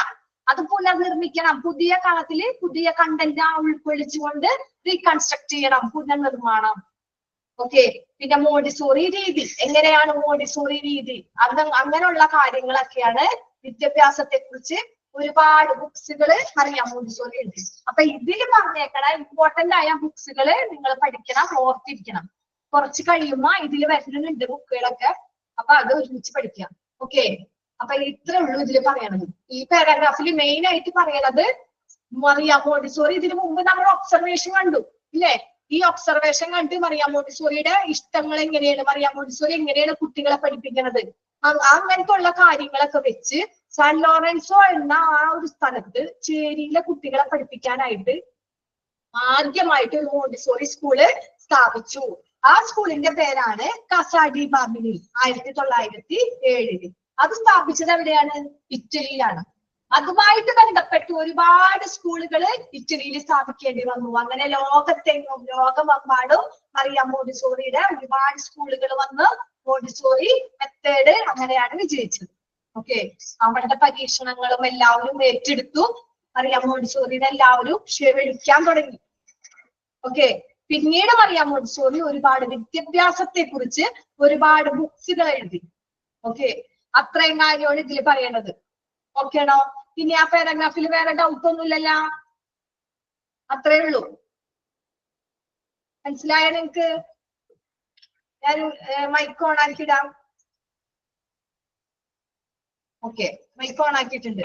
അത് പുനർനിർമ്മിക്കണം. പുതിയ കാലത്തില് പുതിയ കണ്ടന്റ് ഉൾക്കൊള്ളിച്ചുകൊണ്ട് റീകൺസ്ട്രക്ട് ചെയ്യണം, പുനർനിർമ്മാണം. ഓക്കെ, പിന്നെ മോണ്ടിസോറി രീതി, എങ്ങനെയാണ് മോണ്ടിസോറി രീതി? അങ്ങനെയുള്ള കാര്യങ്ങളൊക്കെയാണ് വിദ്യാഭ്യാസത്തെ കുറിച്ച് ഒരുപാട് ബുക്സുകള് മറിയാം മോണ്ടിസോറി ഉണ്ട്. അപ്പൊ ഇതിൽ പറഞ്ഞേക്കണ ഇമ്പോർട്ടന്റ് ആയ ബുക്സുകള് നിങ്ങൾ പഠിക്കണം, ഓർത്തിരിക്കണം. കുറച്ച് കഴിയുമ്പോ ഇതിൽ വരുന്നുണ്ട് ബുക്കുകളൊക്കെ, അപ്പൊ അത് ഒരുമിച്ച് പഠിക്കാം. ഓക്കെ, അപ്പൊ ഇത്രേ ഉള്ളൂ ഇതിൽ പറയണത്. ഈ പാരാഗ്രാഫിൽ മെയിൻ ആയിട്ട് പറയണത് മറിയാം മോണ്ടിസോറി ഇതിനു മുമ്പ് നമ്മൾ ഒബ്സർവേഷൻ കണ്ടു ഇല്ലേ? ഈ ഒബ്സർവേഷൻ കണ്ട് മറിയാം മോണ്ടിസോറിയുടെ ഇഷ്ടങ്ങൾ എങ്ങനെയാണ്, മറിയാം മോണ്ടിസോറി എങ്ങനെയാണ് കുട്ടികളെ പഠിപ്പിക്കുന്നത്, അങ്ങനത്തെ ഉള്ള കാര്യങ്ങളൊക്കെ വെച്ച് സാൻ ലോറൻസോ എന്ന ആ ഒരു സ്ഥലത്ത് ചേരിയിലെ കുട്ടികളെ പഠിപ്പിക്കാനായിട്ട് ആദ്യമായിട്ട് ഒരു മോണ്ടിസോറി സ്കൂള് സ്ഥാപിച്ചു. ആ സ്കൂളിന്റെ പേരാണ് കാസ ഡി ബാബിനി. 1907 അത് സ്ഥാപിച്ചത് എവിടെയാണ്? ഇറ്റലിയിലാണ്. അതുമായിട്ട് ബന്ധപ്പെട്ട് ഒരുപാട് സ്കൂളുകൾ ഇറ്റലിയിൽ സ്ഥാപിക്കേണ്ടി വന്നു. അങ്ങനെ ലോകമെമ്പാടും മറിയാം മോണ്ടിസോറിയുടെ ഒരുപാട് സ്കൂളുകൾ വന്ന് മോണ്ടിസോറി മെത്തേഡ് അങ്ങനെയാണ് വിജയിച്ചത്. ഓക്കെ, അവരുടെ പരീക്ഷണങ്ങളും എല്ലാവരും ഏറ്റെടുത്തു. മറിയാം മോണ്ടിസോറിയുടെ എല്ലാവരും വിളിക്കാൻ തുടങ്ങി. ഓക്കെ, പിന്നീട് മറിയാം മോണ്ടിസോറി ഒരുപാട് വിദ്യാഭ്യാസത്തെ കുറിച്ച് ഒരുപാട് ബുക്സുകൾ എഴുതി. ഓക്കെ, അത്രയും കാര്യമാണ് ഇതിൽ പറയണത്. ഓക്കെ ആണോ? ഇനി ആ പാരഗ്രാഫിൽ വേറെ ഡൗട്ട് ഒന്നുമില്ലല്ലോ? അത്രേ ഉള്ളൂ. മനസ്സിലായോ നിങ്ങക്ക്? ഞാൻ മൈക്ക് ഓൺ ആക്കിയിടാം. ഓക്കെ, മൈക്ക് ഓൺ ആക്കിയിട്ടുണ്ട്.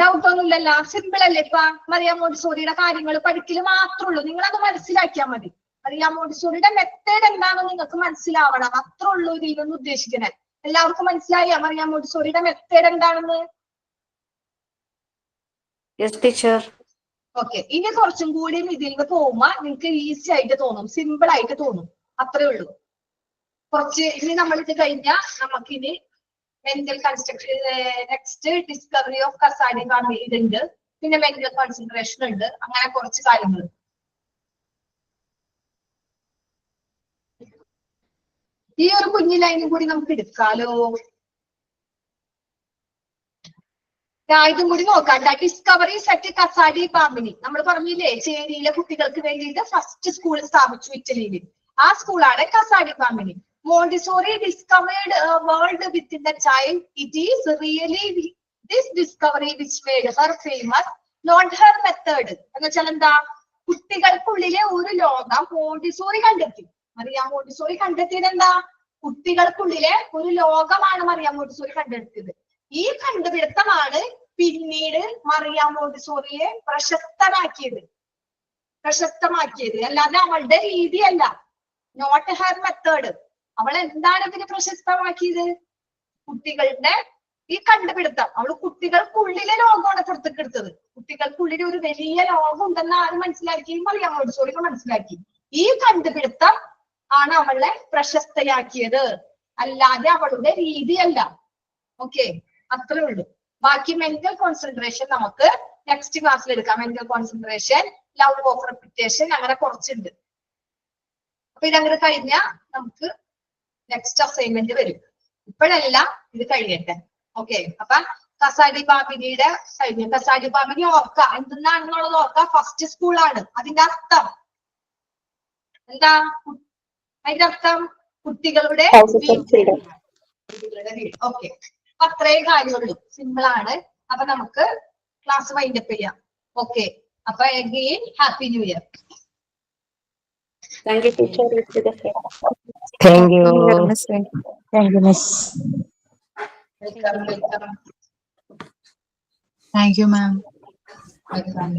ഡൗട്ട് ഒന്നുമില്ലല്ലോ? സിമ്പിൾ അല്ലേ? ഇപ്പൊ മറിയാം മോണ്ടിസോറിയുടെ കാര്യങ്ങൾ പഠിക്കല് മാത്രമേ ഉള്ളൂ. നിങ്ങൾ അത് മനസ്സിലാക്കിയാൽ മതി. മറിയാം മോണ്ടിസോറിയുടെ മെത്തേഡ് എന്താണെന്ന് നിങ്ങൾക്ക് മനസ്സിലാവണം. അത്രേ ഉള്ളൂ ഇതിൽ നിന്ന് ഉദ്ദേശിക്കുന്നത്. എല്ലാവർക്കും മനസ്സിലായോ മറിയാം മോണ്ടിസോറിയുടെ മെത്തേഡ് എന്താണെന്ന്? Yes teacher. ഓക്കെ, ഇനി കുറച്ചും കൂടി ഇതിൽ നിന്ന് പോകുമ്പോ നിങ്ങൾക്ക് ഈസി ആയിട്ട് തോന്നും, സിമ്പിൾ ആയിട്ട് തോന്നും. അത്രേ ഉള്ളൂ. കുറച്ച് ഇനി നമ്മൾ ഇത് കഴിഞ്ഞാൽ നമുക്കിനി mental construction, next discovery of Casa dei Bambini ഇതുണ്ട്, പിന്നെ മെന്റൽ കോൺസെൻട്രേഷൻ ഉണ്ട്. അങ്ങനെ കുറച്ച് കാര്യങ്ങൾ. ഈ ഒരു കുഞ്ഞു ലൈനും കൂടി നമുക്ക് എടുക്കാലോ. ഇതും കൂടി നോക്കാം. ഡിസ്കവറി സെറ്റ് കാസ ഡി ബാബിനി. നമ്മൾ പറഞ്ഞില്ലേ ചേരിയിലെ കുട്ടികൾക്ക് വേണ്ടിയിട്ട് ഫസ്റ്റ് സ്കൂൾ സ്ഥാപിച്ചു ഇറ്റലിയിൽ. ആ സ്കൂളാണ് Casa dei Bambini. Montessori discovered world within the child. It is really this discovery which made her famous, not her method. എന്ന് വെച്ചാൽ എന്താ? കുട്ടികൾക്കുള്ളിലെ ഒരു ലോകം മോണ്ടിസോറി കണ്ടെത്തി. മറിയാം മോണ്ടിസോറി കണ്ടെത്തിയത് എന്താ? കുട്ടികൾക്കുള്ളിലെ ഒരു ലോകമാണ് മറിയാം മോണ്ടിസോറി കണ്ടെത്തിയത്. ഈ കണ്ടുപിടുത്തമാണ് പിന്നീട് മറിയാം മോണ്ടിസോറിയെ പ്രശസ്തമാക്കിയത്. അല്ലാതെ അവളുടെ രീതിയല്ല, നോട്ട് ഹെർ മെത്തേഡ്. അവൾ എന്താണ് ഇതിന് പ്രശസ്തമാക്കിയത്? കുട്ടികളുടെ ഈ കണ്ടുപിടുത്തം. അവള് കുട്ടികൾക്കുള്ളിലെ ലോകമാണ് പുറത്തേക്കെടുത്തത്. കുട്ടികൾക്കുള്ളിൽ ഒരു വലിയ ലോകം ഉണ്ടെന്ന് ആര് മനസ്സിലാക്കി? മറിയാം മോണ്ടിസോറി മനസ്സിലാക്കി. ഈ കണ്ടുപിടുത്തം ആണ് അവളെ പ്രശസ്തയാക്കിയത്, അല്ലാതെ അവളുടെ രീതിയല്ല. ഓക്കെ, അത്രേ ഉള്ളൂ. ബാക്കി മെന്റൽ കോൺസെൻട്രേഷൻ നമുക്ക് നെക്സ്റ്റ് ക്ലാസ്സിൽ എടുക്കാം. Mental concentration, love of reputation, അങ്ങനെ കുറച്ചുണ്ട്. അപ്പൊ ഇതങ്ങനെ കഴിഞ്ഞാൽ നമുക്ക് നെക്സ്റ്റ് അസൈൻമെന്റ് വരും. ഇപ്പോഴല്ല, ഇത് കഴിയട്ടെ. ഓക്കെ, അപ്പൊ കാസ ഡി ബാബിനിയുടെ കഴിഞ്ഞു. കാസ ഡി ബാബിനി ഓർക്ക, എന്തെന്നാണെന്നുള്ളത് ഓർക്ക. ഫസ്റ്റ് സ്കൂളാണ്. അതിന്റെ അർത്ഥം എന്താ? അതിന്റെ അർത്ഥം കുട്ടികളുടെ വീട്. ഓക്കെ, അത്രയും കാര്യമുള്ളൂ. സിമ്പിൾ ആണ്. അപ്പൊ നമുക്ക് ക്ലാസ് വൈൻഡപ്പ് ചെയ്യാം. ഓക്കെ, അപ്പൊ again happy new year. Thank you, teacher. Thank you. Thank you, Miss. Welcome. Thank you, ma'am. Welcome.